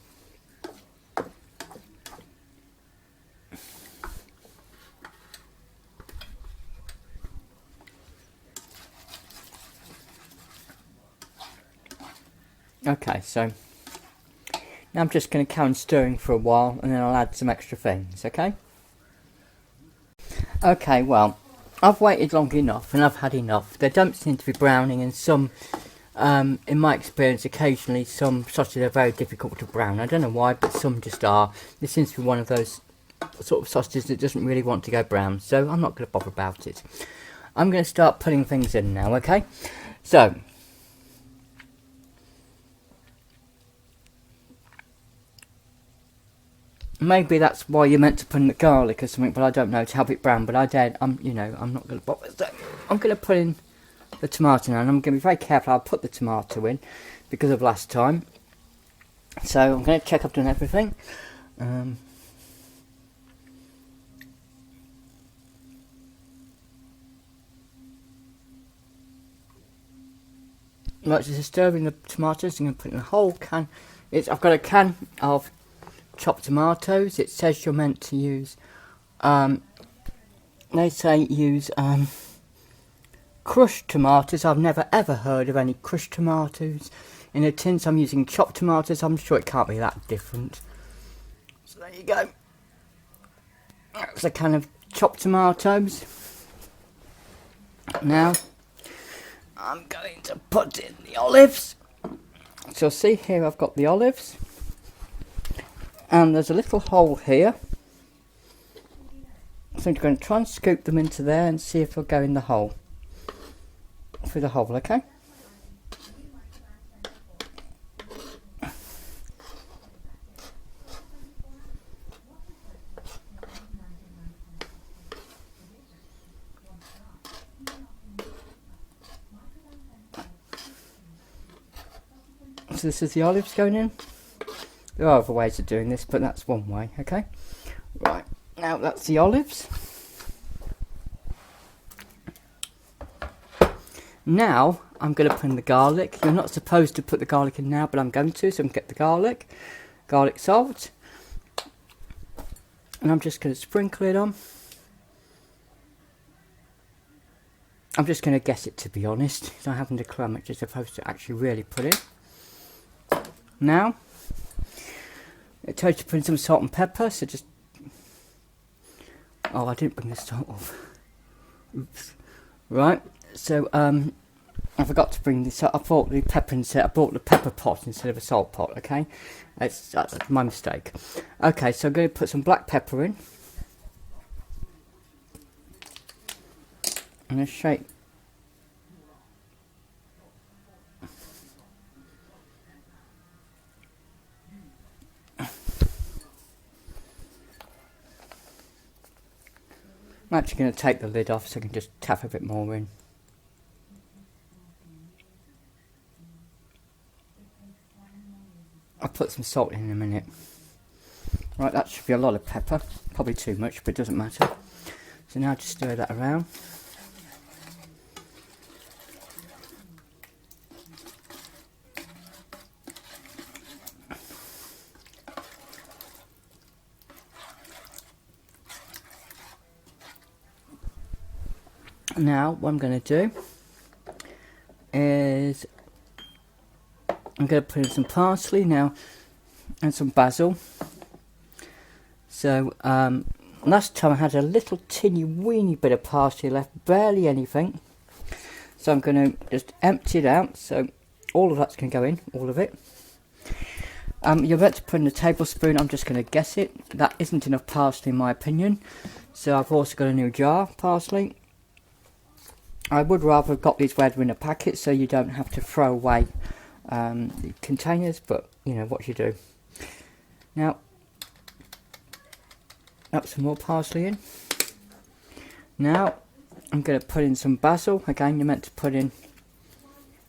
Okay, so now I'm just going to carry on stirring for a while, and then I'll add some extra things, okay? Okay, well, I've waited long enough, and I've had enough. They don't seem to be browning, and some, in my experience, occasionally some sausages are very difficult to brown. I don't know why, but some just are. This seems to be one of those sort of sausages that doesn't really want to go brown, so I'm not going to bother about it. I'm going to start putting things in now, okay? So maybe that's why you're meant to put in the garlic or something, but I don't know, to help it brown. But I'm not going to bother. So I'm going to put in the tomato now, and I'm going to be very careful. I'll put the tomato in because of last time. So I'm going to check I've done everything. Right, so stirring the tomatoes. I'm going to put in a whole can. I've got a can of chopped tomatoes. It says you're meant to use, they say use crushed tomatoes. I've never ever heard of any crushed tomatoes in a tin, so I'm using chopped tomatoes. I'm sure it can't be that different. So there you go. That's a can of chopped tomatoes. Now I'm going to put in the olives. So see here, I've got the olives, and there's a little hole here, so I'm going to try and scoop them into there and see if they'll go in the hole, through the hole. Okay. So this is the olives going in. There are other ways of doing this, but that's one way. Okay, right, now that's the olives. Now I'm going to put in the garlic. You're not supposed to put the garlic in now, but I'm going to, so I'm going to get the garlic salt, and I'm just going to sprinkle it on. I'm just going to guess it, to be honest, because I haven't a clue how much you're supposed to actually really put in. Now, it tells you to put in some salt and pepper, so just... Oh, I didn't bring the salt off. Oops. Right, so, I forgot to bring this up. I bought the pepper instead. I bought the pepper pot instead of a salt pot, okay? That's my mistake. Okay, so I'm going to put some black pepper in. I'm going to shake. I'm actually going to take the lid off so I can just tap a bit more in. I'll put some salt in a minute. Right, that should be a lot of pepper. Probably too much, but it doesn't matter. So now just stir that around. Now, what I'm going to do is I'm going to put in some parsley now and some basil. So, last time I had a little teeny weeny bit of parsley left, barely anything. So I'm going to just empty it out. So all of that's going to go in, all of it. You're meant to put in a tablespoon. I'm just going to guess it. That isn't enough parsley in my opinion. So I've also got a new jar of parsley. I would rather have got these where they're in a packet so you don't have to throw away the containers, but you know what you do. Now, up some more parsley in. Now, I'm going to put in some basil. Again, you're meant to put in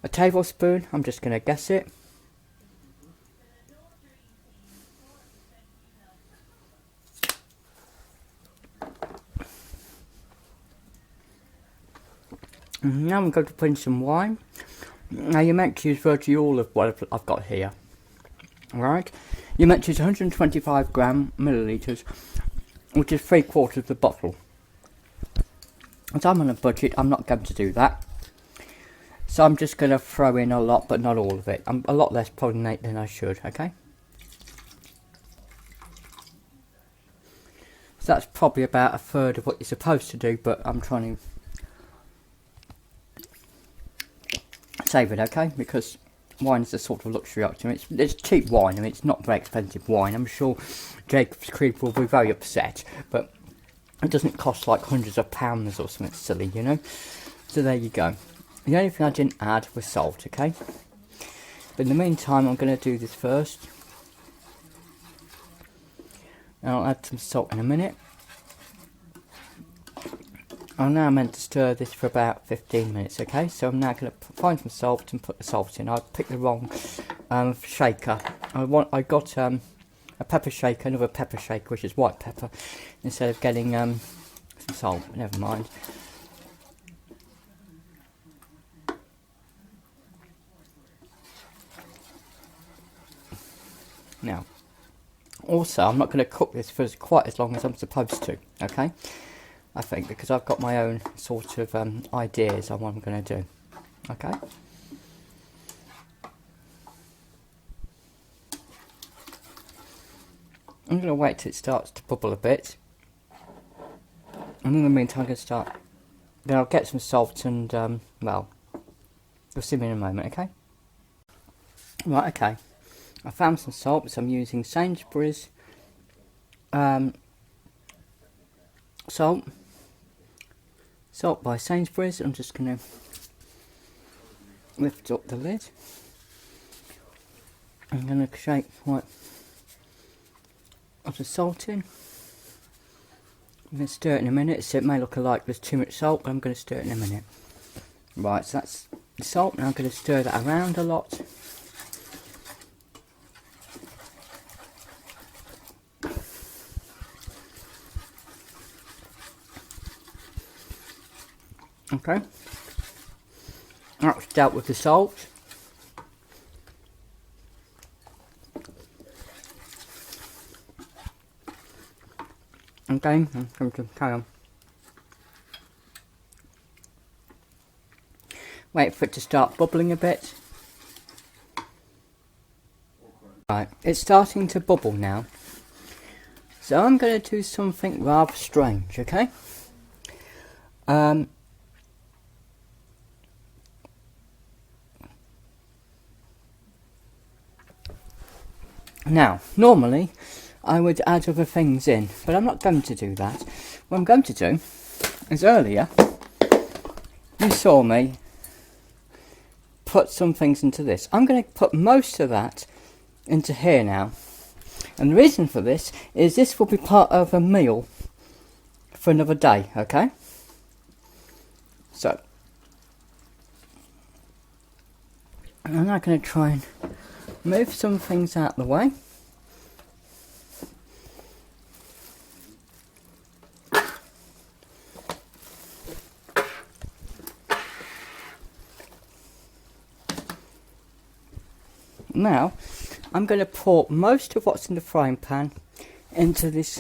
a tablespoon. I'm just going to guess it. And now I'm going to put in some wine. Now you're meant to use virtually all of what I've got here. Alright? You're meant to use 125 millilitres, which is 3/4 of the bottle. As I'm on a budget, I'm not going to do that. So I'm just going to throw in a lot, but not all of it. I'm a lot less probably than I should, okay? So that's probably about a third of what you're supposed to do, but I'm trying to save it, okay? Because wine is a sort of luxury item. It's cheap wine. I mean, it's not very expensive wine. I'm sure Jacob's Creek will be very upset, but it doesn't cost like hundreds of pounds or something silly, you know? So there you go. The only thing I didn't add was salt, okay? But in the meantime, I'm going to do this first. And I'll add some salt in a minute. I'm now meant to stir this for about 15 minutes, okay? So I'm now going to find some salt and put the salt in. I picked the wrong shaker. I got a pepper shaker, another pepper shaker, which is white pepper, instead of getting some salt. But never mind. Now, Also, I'm not going to cook this for quite as long as I'm supposed to, okay? I think, because I've got my own sort of ideas on what I'm going to do, okay? I'm going to wait till it starts to bubble a bit. And in the meantime, I'm going to start... Then I'll get some salt and, well, you'll see me in a moment, okay? Right, okay. I found some salt, so I'm using Sainsbury's salt by Sainsbury's. I'm just going to lift up the lid. I'm going to shake quite of the salt in. I'm going to stir it in a minute, so it may look like there's too much salt, but I'm going to stir it in a minute. Right, so that's the salt. Now I'm going to stir that around a lot. Okay, that's dealt with the salt. Okay, I'm going to carry on. Wait for it to start bubbling a bit. Right, it's starting to bubble now. So I'm going to do something rather strange, okay? Now, normally I would add other things in, but I'm not going to do that. What I'm going to do is, earlier you saw me put some things into this. I'm going to put most of that into here now. And the reason for this is this will be part of a meal for another day, okay? So, I'm now going to try and move some things out of the way. Now, I'm going to pour most of what's in the frying pan into this.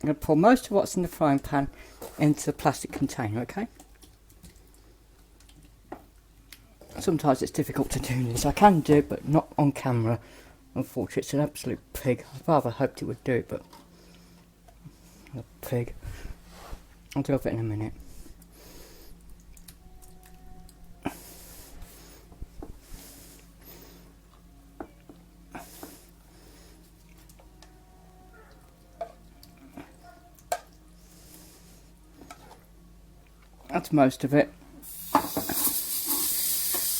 I'm going to pour most of what's in the frying pan into the plastic container, okay? Sometimes it's difficult to do this. I can do it, but not on camera. Unfortunately, it's an absolute pig. I rather hoped it would do it, but a pig. I'll do it in a minute. That's most of it.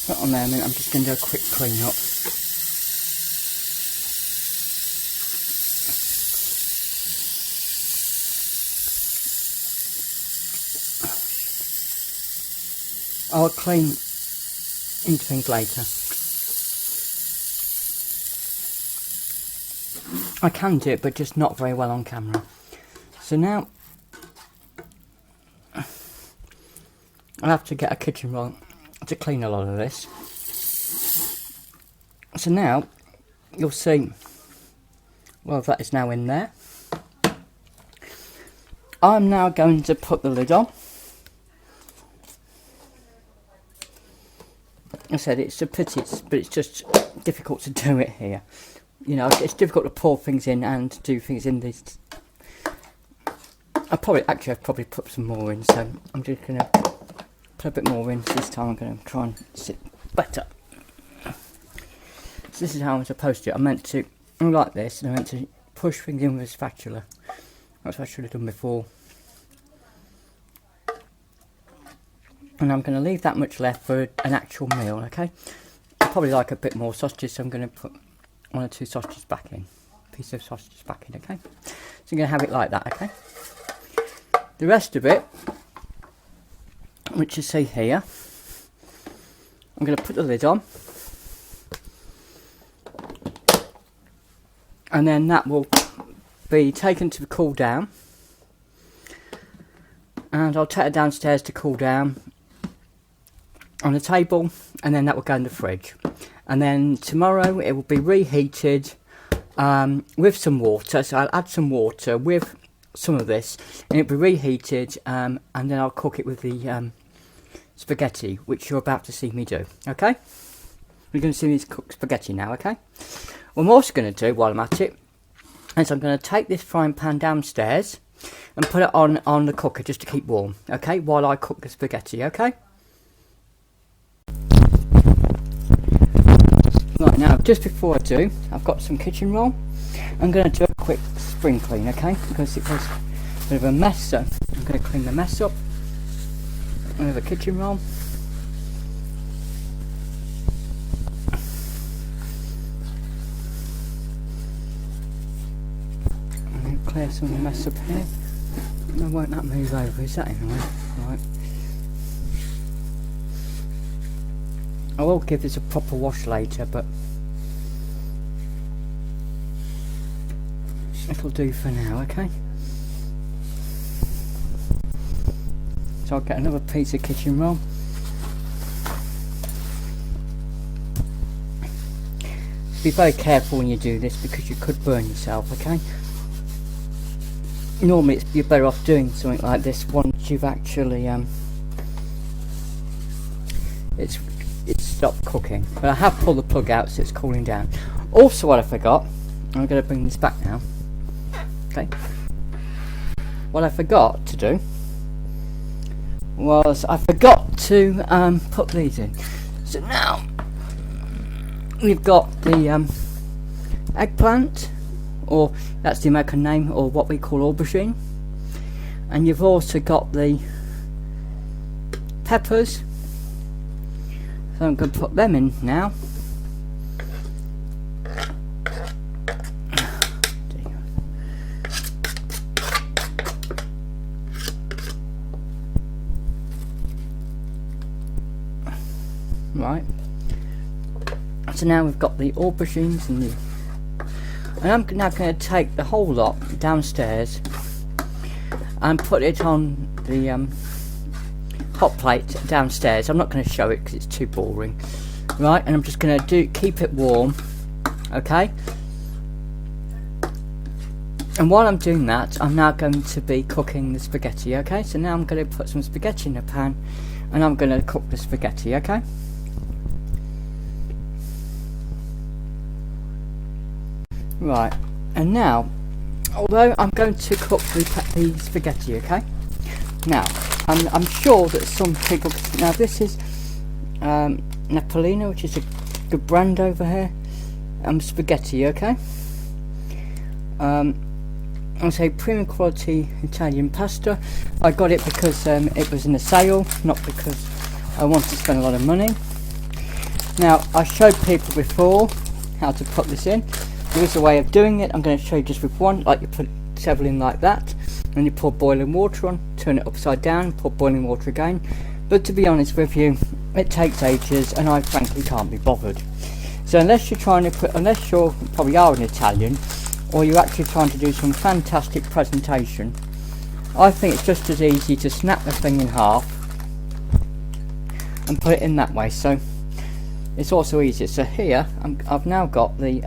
Put on there a minute, I'm just going to do a quick clean up. I'll clean into things later. I can do it, but just not very well on camera. So now I'll have to get a kitchen roll to clean a lot of this. So now you'll see, well, that is now in there. I'm now going to put the lid on. I said it's a pity, but it's just difficult to do it here. You know, it's difficult to pour things in and do things in this. I've probably put some more in, so I'm just going to put a bit more in. This time I'm going to try and sit better. So this is how I'm supposed to do it. I meant to, like this, and I meant to push things in with a spatula. That's what I should have done before. And I'm going to leave that much left for an actual meal, okay? I probably like a bit more sausages, so I'm going to put 1 or 2 sausages back in. Piece of sausages back in, okay? So I'm going to have it like that, okay? The rest of it, which you see here, I'm going to put the lid on. And then that will be taken to cool down. And I'll take it downstairs to cool down on the table, and then that will go in the fridge. And then tomorrow it will be reheated with some water. So I'll add some water with some of this, and it'll be reheated, and then I'll cook it with the spaghetti, which you're about to see me do. Okay, we're going to see me cook spaghetti now. Okay, what I'm also going to do while I'm at it is I'm going to take this frying pan downstairs and put it on the cooker just to keep warm. Okay, while I cook the spaghetti. Okay. Right, now just before I do, I've got some kitchen roll. I'm going to do a quick spring clean, okay, because it was a bit of a mess, so I'm going to clean the mess up with a kitchen roll. I'm going to clear some of the mess up here. No, won't that move over? Is that anyway? Right. I will give this a proper wash later, but it'll do for now, okay? So I'll get another piece of kitchen roll. Be very careful when you do this because you could burn yourself, okay? Normally you're better off doing something like this once you've actually it's stopped cooking. But I have pulled the plug out, so it's cooling down. Also, what I forgot, I'm going to bring this back now. Okay. What I forgot to do was I forgot to put these in. So now we've got the eggplant, or that's the American name, or what we call aubergine, and you've also got the peppers. So I'm going to put them in now. Right. So now we've got the aubergines and I'm now going to take the whole lot downstairs and put it on the hot plate downstairs. I'm not going to show it because it's too boring. Right, and I'm just going to keep it warm. Okay. And while I'm doing that, I'm now going to be cooking the spaghetti. Okay, so now I'm going to put some spaghetti in a pan and I'm going to cook the spaghetti. Okay. Right, and now, although I'm going to cook the spaghetti, okay? Now, I'm sure that some people... Now, this is Napolina, which is a good brand over here. Spaghetti, okay? I'll say premium quality Italian pasta. I got it because it was in a sale, not because I wanted to spend a lot of money. Now, I showed people before how to put this in. There is a way of doing it. I'm going to show you just with one, like you put several in like that, and you pour boiling water on, turn it upside down, pour boiling water again. But to be honest with you, it takes ages and I frankly can't be bothered. So unless you're probably are an Italian, or you're actually trying to do some fantastic presentation, I think it's just as easy to snap the thing in half and put it in that way. So it's also easier. So here I've now got the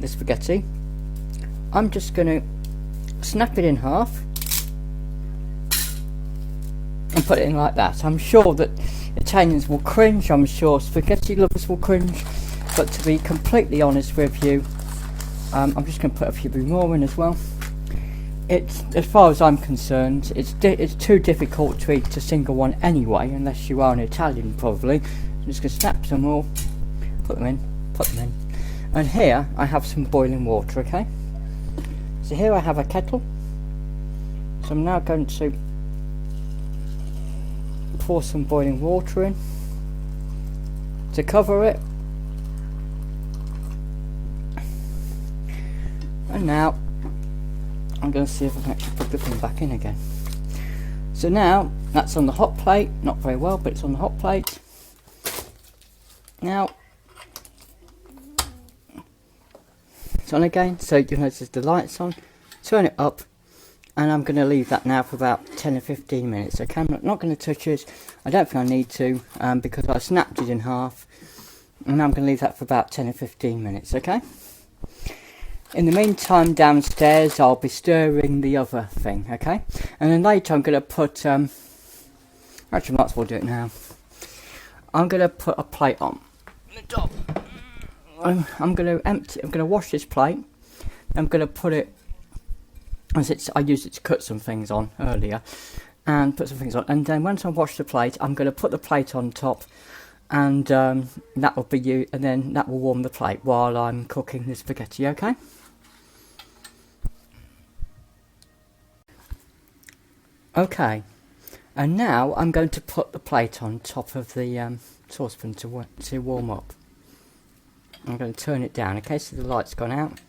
spaghetti. I'm just going to snap it in half and put it in like that. I'm sure that Italians will cringe, I'm sure spaghetti lovers will cringe, but to be completely honest with you, I'm just going to put a few more in as well. It's, as far as I'm concerned, it's too difficult to eat a single one anyway, unless you are an Italian probably. I'm just going to snap some more, put them in. And here I have some boiling water, okay? So here I have a kettle. So I'm now going to pour some boiling water in to cover it. And now I'm going to see if I can actually put the thing back in again. So now that's on the hot plate, not very well, but it's on the hot plate. Now it's on again, so you notice the lights on. Turn it up, and I'm going to leave that now for about 10 or 15 minutes. Okay, I'm not going to touch it. I don't think I need to, because I snapped it in half, And I'm going to leave that for about 10 or 15 minutes, okay? In the meantime, downstairs, I'll be stirring the other thing, okay? And then later I'm going to put, actually I might as well do it now. I'm going to put a plate on the top. I'm going to wash this plate. I'm going to put it, I used it to cut some things on earlier, and put some things on. And then once I wash the plate, I'm going to put the plate on top, and that will be you, and then that will warm the plate while I'm cooking the spaghetti, okay? Okay, and now I'm going to put the plate on top of the saucepan to warm up. I'm going to turn it down, okay, so the light's gone out.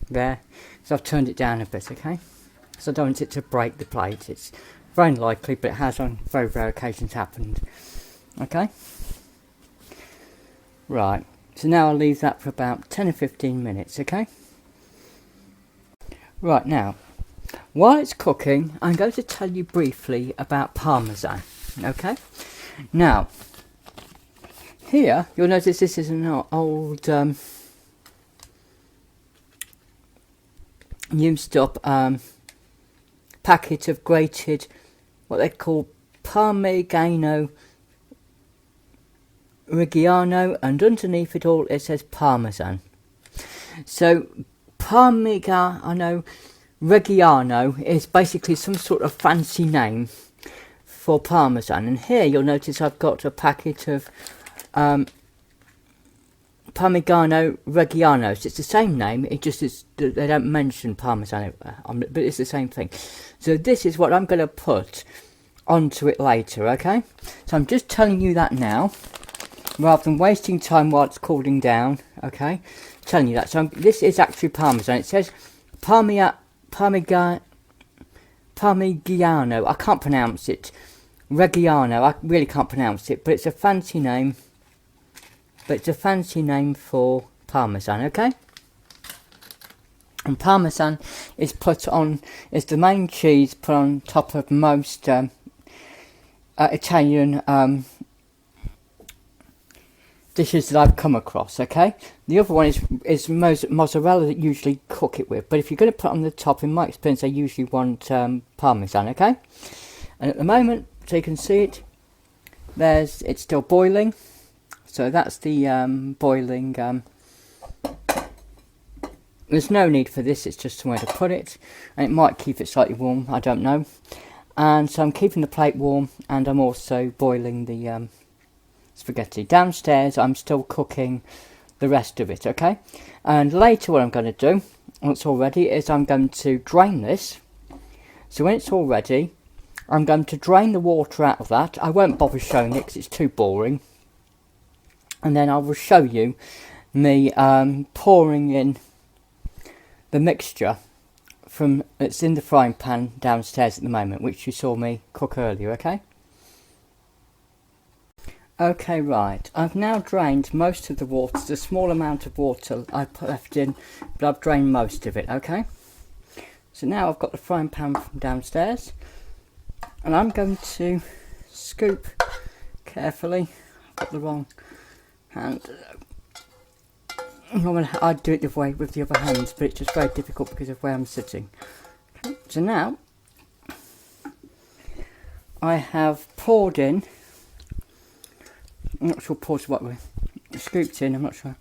There, so I've turned it down a bit, okay? So I don't want it to break the plate. It's very unlikely, but it has on very rare occasions happened. Okay? Right, so now I'll leave that for about 10 or 15 minutes, okay? Right, now, while it's cooking, I'm going to tell you briefly about parmesan, okay? Now, here, you'll notice this is an old, used up packet of grated, what they call Parmigiano Reggiano, and underneath it all it says Parmesan. So Parmigiano Reggiano is basically some sort of fancy name for Parmesan, and here you'll notice I've got a packet of Parmigiano Reggiano. So it's the same name, it just is, they don't mention Parmesan, but it's the same thing. So this is what I'm going to put onto it later, okay? So I'm just telling you that now, rather than wasting time while it's cooling down, okay? Telling you that. So this is actually Parmesan. It says Parmigiano, I can't pronounce it. Reggiano, I really can't pronounce it, but it's a fancy name. But it's a fancy name for Parmesan, okay? And Parmesan is the main cheese put on top of most Italian dishes that I've come across, okay? The other one is mozzarella that you usually cook it with, but if you're going to put it on the top, in my experience, I usually want Parmesan, okay? And at the moment, so you can see it, it's still boiling. So that's the boiling, there's no need for this, it's just somewhere to put it, and it might keep it slightly warm, I don't know. And so I'm keeping the plate warm, and I'm also boiling the spaghetti. Downstairs I'm still cooking the rest of it, okay? And later what I'm going to do, once it's all ready, is I'm going to drain this. So when it's all ready, I'm going to drain the water out of that. I won't bother showing it because it's too boring. And then I will show you me pouring in the mixture it's in the frying pan downstairs at the moment, which you saw me cook earlier, okay? Okay, right. I've now drained most of the water. There's a small amount of water I left in, but I've drained most of it, okay? So now I've got the frying pan from downstairs, and I'm going to scoop carefully. I've got the wrong hand. I'd do it the way with the other hands, but it's just very difficult because of where I'm sitting. Okay. So now I have poured in, I'm not sure poured what way, scooped in, I'm not sure,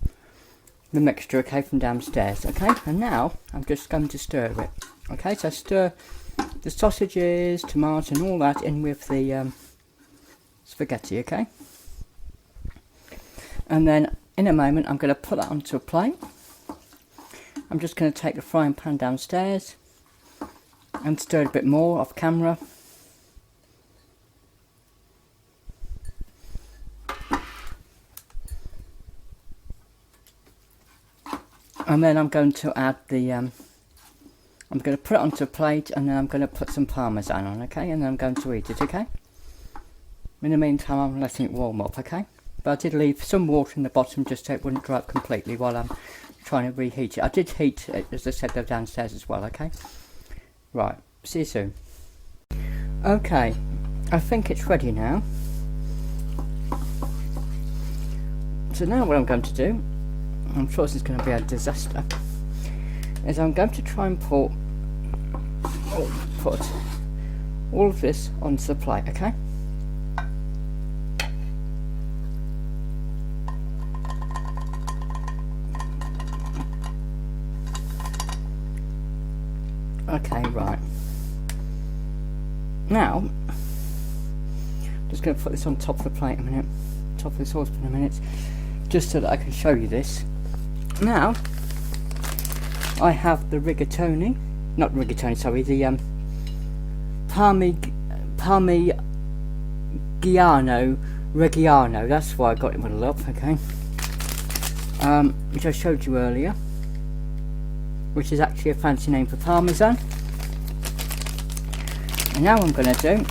the mixture, okay, from downstairs, okay? And now I'm just going to stir it, okay? So I stir the sausages, tomato and all that in with the spaghetti, okay? And then in a moment I'm going to put that onto a plate. I'm just going to take the frying pan downstairs and stir it a bit more off camera. And then I'm going to add the, I'm going to put it onto a plate, and then I'm going to put some parmesan on, okay? And then I'm going to eat it, okay? In the meantime, I'm letting it warm up, okay? But I did leave some water in the bottom just so it wouldn't dry up completely while I'm trying to reheat it. I did heat it, as I said, though, downstairs as well, okay? Right, see you soon. Okay, I think it's ready now. So now what I'm going to do, I'm sure this is going to be a disaster, is I'm going to try and put all of this onto the plate, okay? Okay, right. Now, I'm just going to put this on top of the plate a minute, top of the saucepan a minute, just so that I can show you this. Now, I have the rigatoni, not rigatoni, sorry, the Reggiano, that's why I got it muddled up, okay? Which I showed you earlier, which is actually a fancy name for parmesan. And now what I'm going to do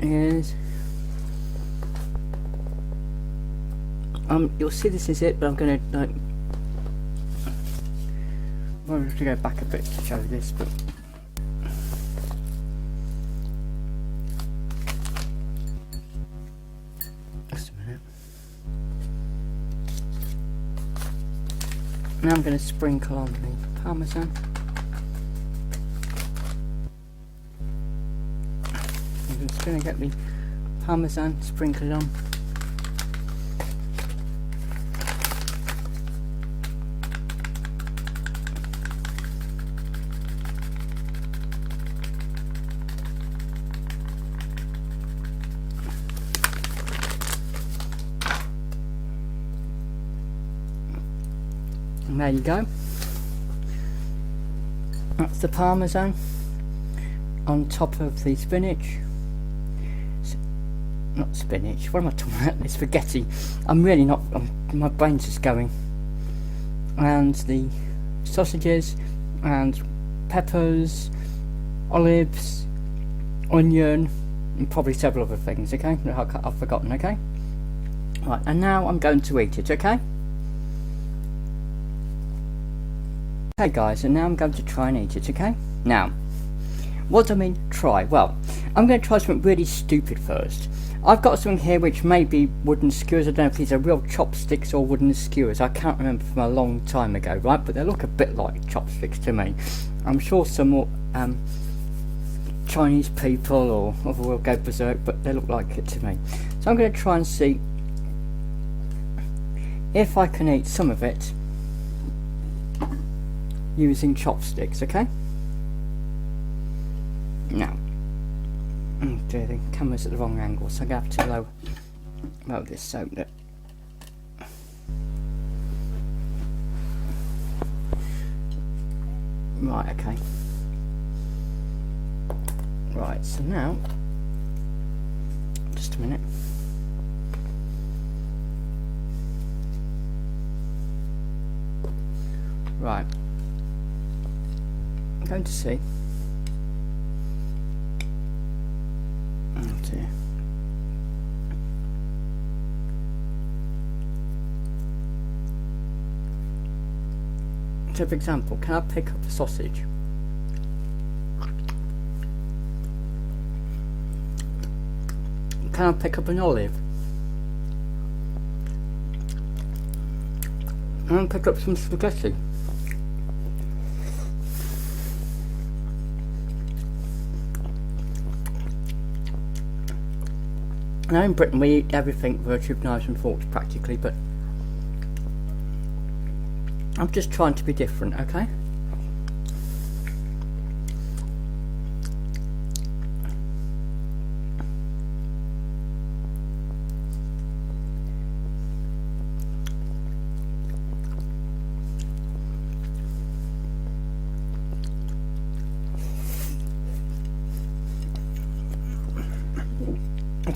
is, you'll see this is it, but I'm going to like, well, I have to go back a bit to show this, but just a minute. Now I'm going to sprinkle on the parmesan. I'm just going to get the parmesan sprinkled on. And there you go. That's the parmesan on top of the spinach. Not spinach, what am I talking about? It's spaghetti. I'm really not, my brain's just going. And the sausages and peppers, olives, onion, and probably several other things, okay? I've forgotten, okay? Right, and now I'm going to eat it, okay? Okay guys, and now I'm going to try and eat it, okay? Now, what do I mean try? Well, I'm going to try something really stupid first. I've got something here which may be wooden skewers. I don't know if these are real chopsticks or wooden skewers. I can't remember from a long time ago, right? But they look a bit like chopsticks to me. I'm sure some more Chinese people or other will go berserk, but they look like it to me. So I'm going to try and see if I can eat some of it using chopsticks, okay? Now, oh dear, the camera's at the wrong angle, so I'm going to have to lower this so that right, okay. Right, so now, just a minute. Right. I'm going to see. Oh dear. So for example, can I pick up a sausage? Can I pick up an olive? Can I pick up some spaghetti? Now in Britain we eat everything virtually with knives and forks practically, but I'm just trying to be different, okay?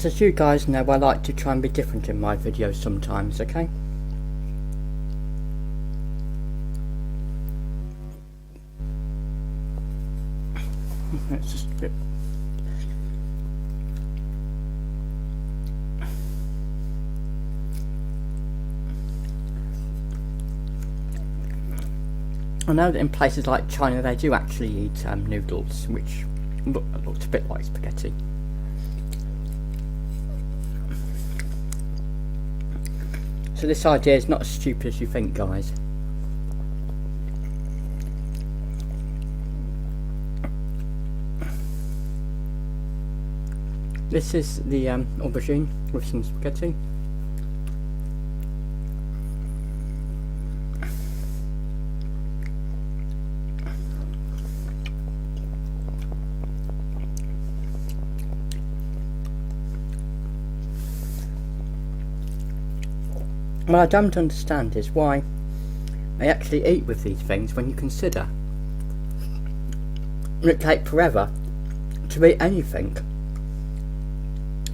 As you guys know, I like to try and be different in my videos sometimes, okay? It's just a bit. I know that in places like China they do actually eat noodles, which looks a bit like spaghetti. So this idea is not as stupid as you think, guys. This is the aubergine with some spaghetti. What I don't understand is why they actually eat with these things when you consider it takes forever to eat anything.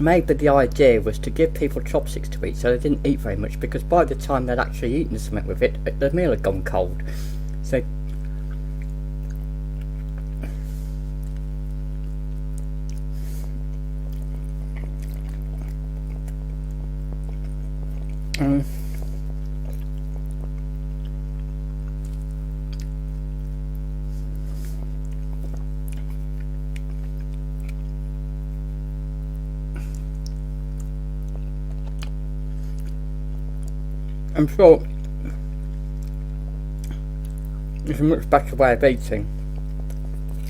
Maybe the idea was to give people chopsticks to eat so they didn't eat very much, because by the time they'd actually eaten something with it, the meal had gone cold. So I'm sure there's a much better way of eating.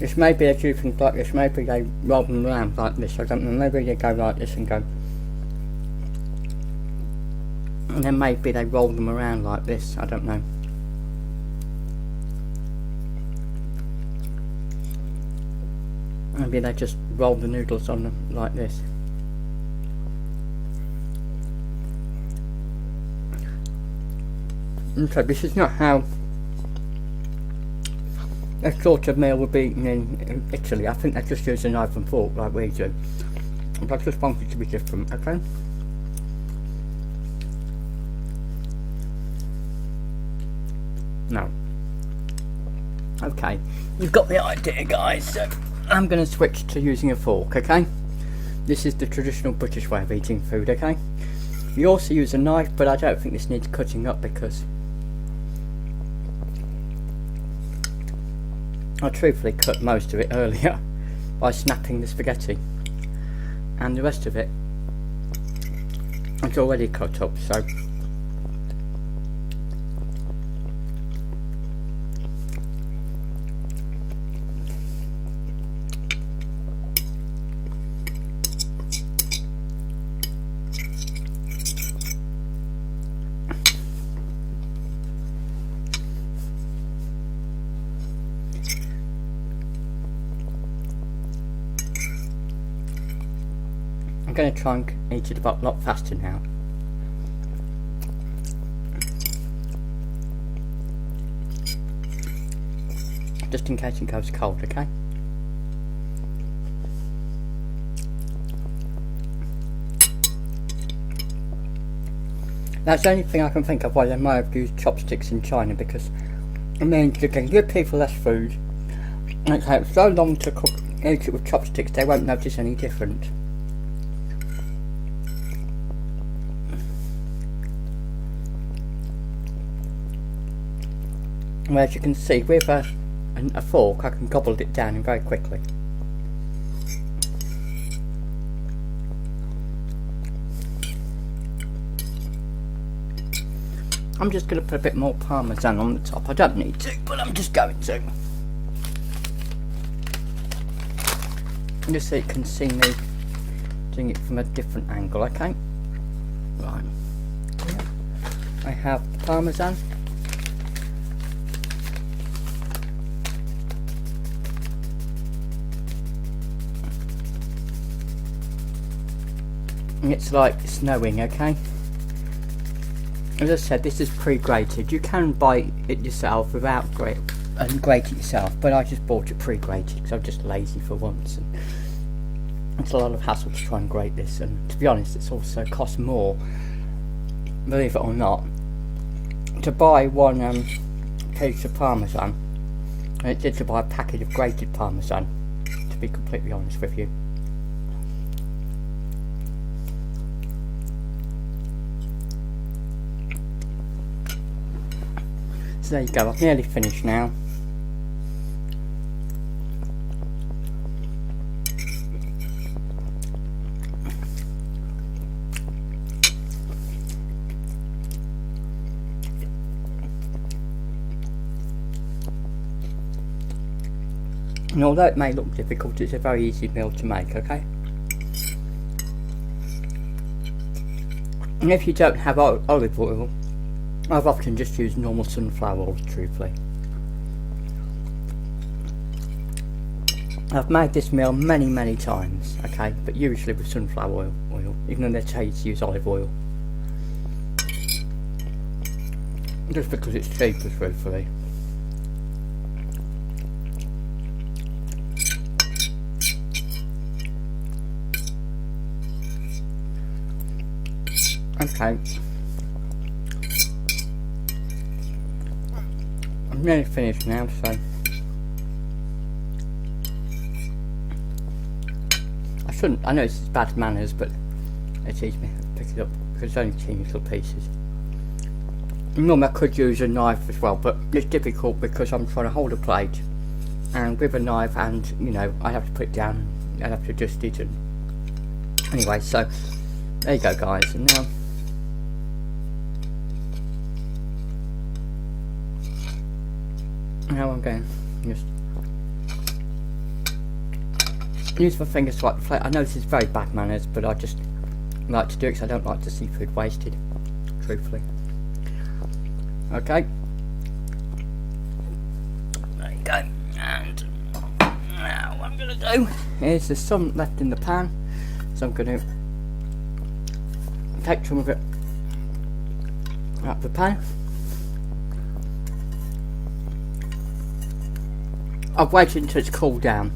This may be a few things like this, maybe they roll them around like this, I don't know, maybe they go like this and go, and then maybe they roll them around like this, I don't know. Maybe they just roll the noodles on them like this. So this is not how a sort of meal would be eaten in Italy. I think they just use a knife and fork like we do. But I just want it to be different, okay? No. Okay, you've got the idea, guys. So I'm going to switch to using a fork, okay? This is the traditional British way of eating food, okay? You also use a knife, but I don't think this needs cutting up because I truthfully cut most of it earlier by snapping the spaghetti, and the rest of it it's already cut up, so I'm going to try and eat it a lot faster now. Just in case it goes cold, okay? That's the only thing I can think of why they might have used chopsticks in China, because it means you can give people less food and it takes so long to eat it with chopsticks they won't notice any different. Whereas you can see with a fork I can gobble it down very quickly. I'm just going to put a bit more parmesan on the top. I don't need to, but I'm just going to. Just so you can see me doing it from a different angle, okay? Right. I have the parmesan. It's like snowing, okay? As I said, this is pre-grated. You can buy it yourself without grate it yourself, but I just bought it pre-grated because I'm just lazy for once, and it's a lot of hassle to try and grate this, and to be honest it's also cost more, believe it or not, to buy one piece of parmesan than it did to buy a packet of grated parmesan, to be completely honest with you. So there you go, I've nearly finished now. And although it may look difficult, it's a very easy meal to make, okay? And if you don't have olive oil, I've often just used normal sunflower oil, truthfully. I've made this meal many times, okay, but usually with sunflower oil, even though they tell you to use olive oil. Just because it's cheaper, truthfully. Okay. I'm nearly finished now, so I know it's bad manners, but it's easy to pick it up because it's only teeny little pieces. Normally I could use a knife as well, but it's difficult because I'm trying to hold a plate, and with a knife, and you know, I have to put it down, I have to adjust it, and anyway, so there you go, guys. And now I'm going just use my fingers to wipe the plate. I know this is very bad manners, but I just like to do it because I don't like to see food wasted, truthfully. Okay. There you go. And now what I'm going to do is there's some left in the pan, so I'm going to take some of it out of the pan. I've waited until it's cooled down.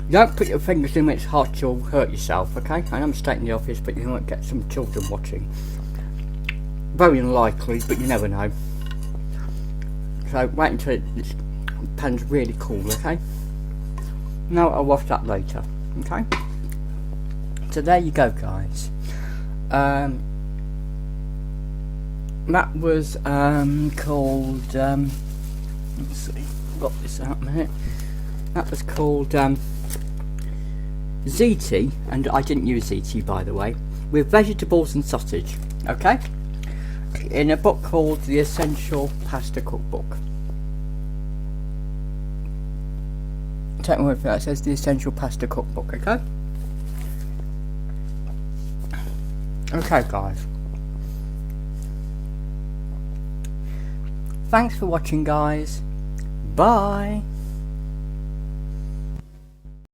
Don't put your fingers in when it's hot, you'll hurt yourself, okay? I know I'm staying in the office, but you might get some children watching. Very unlikely, but you never know. So wait until the pan's really cool, okay? Now I'll wash that later, okay? So there you go, guys. That was called, let's see, got this out a minute. That was called Ziti, and I didn't use Ziti, by the way, with vegetables and sausage, okay? In a book called The Essential Pasta Cookbook. Take my word for that, it says The Essential Pasta Cookbook, okay? Okay, guys. Thanks for watching, guys. Bye.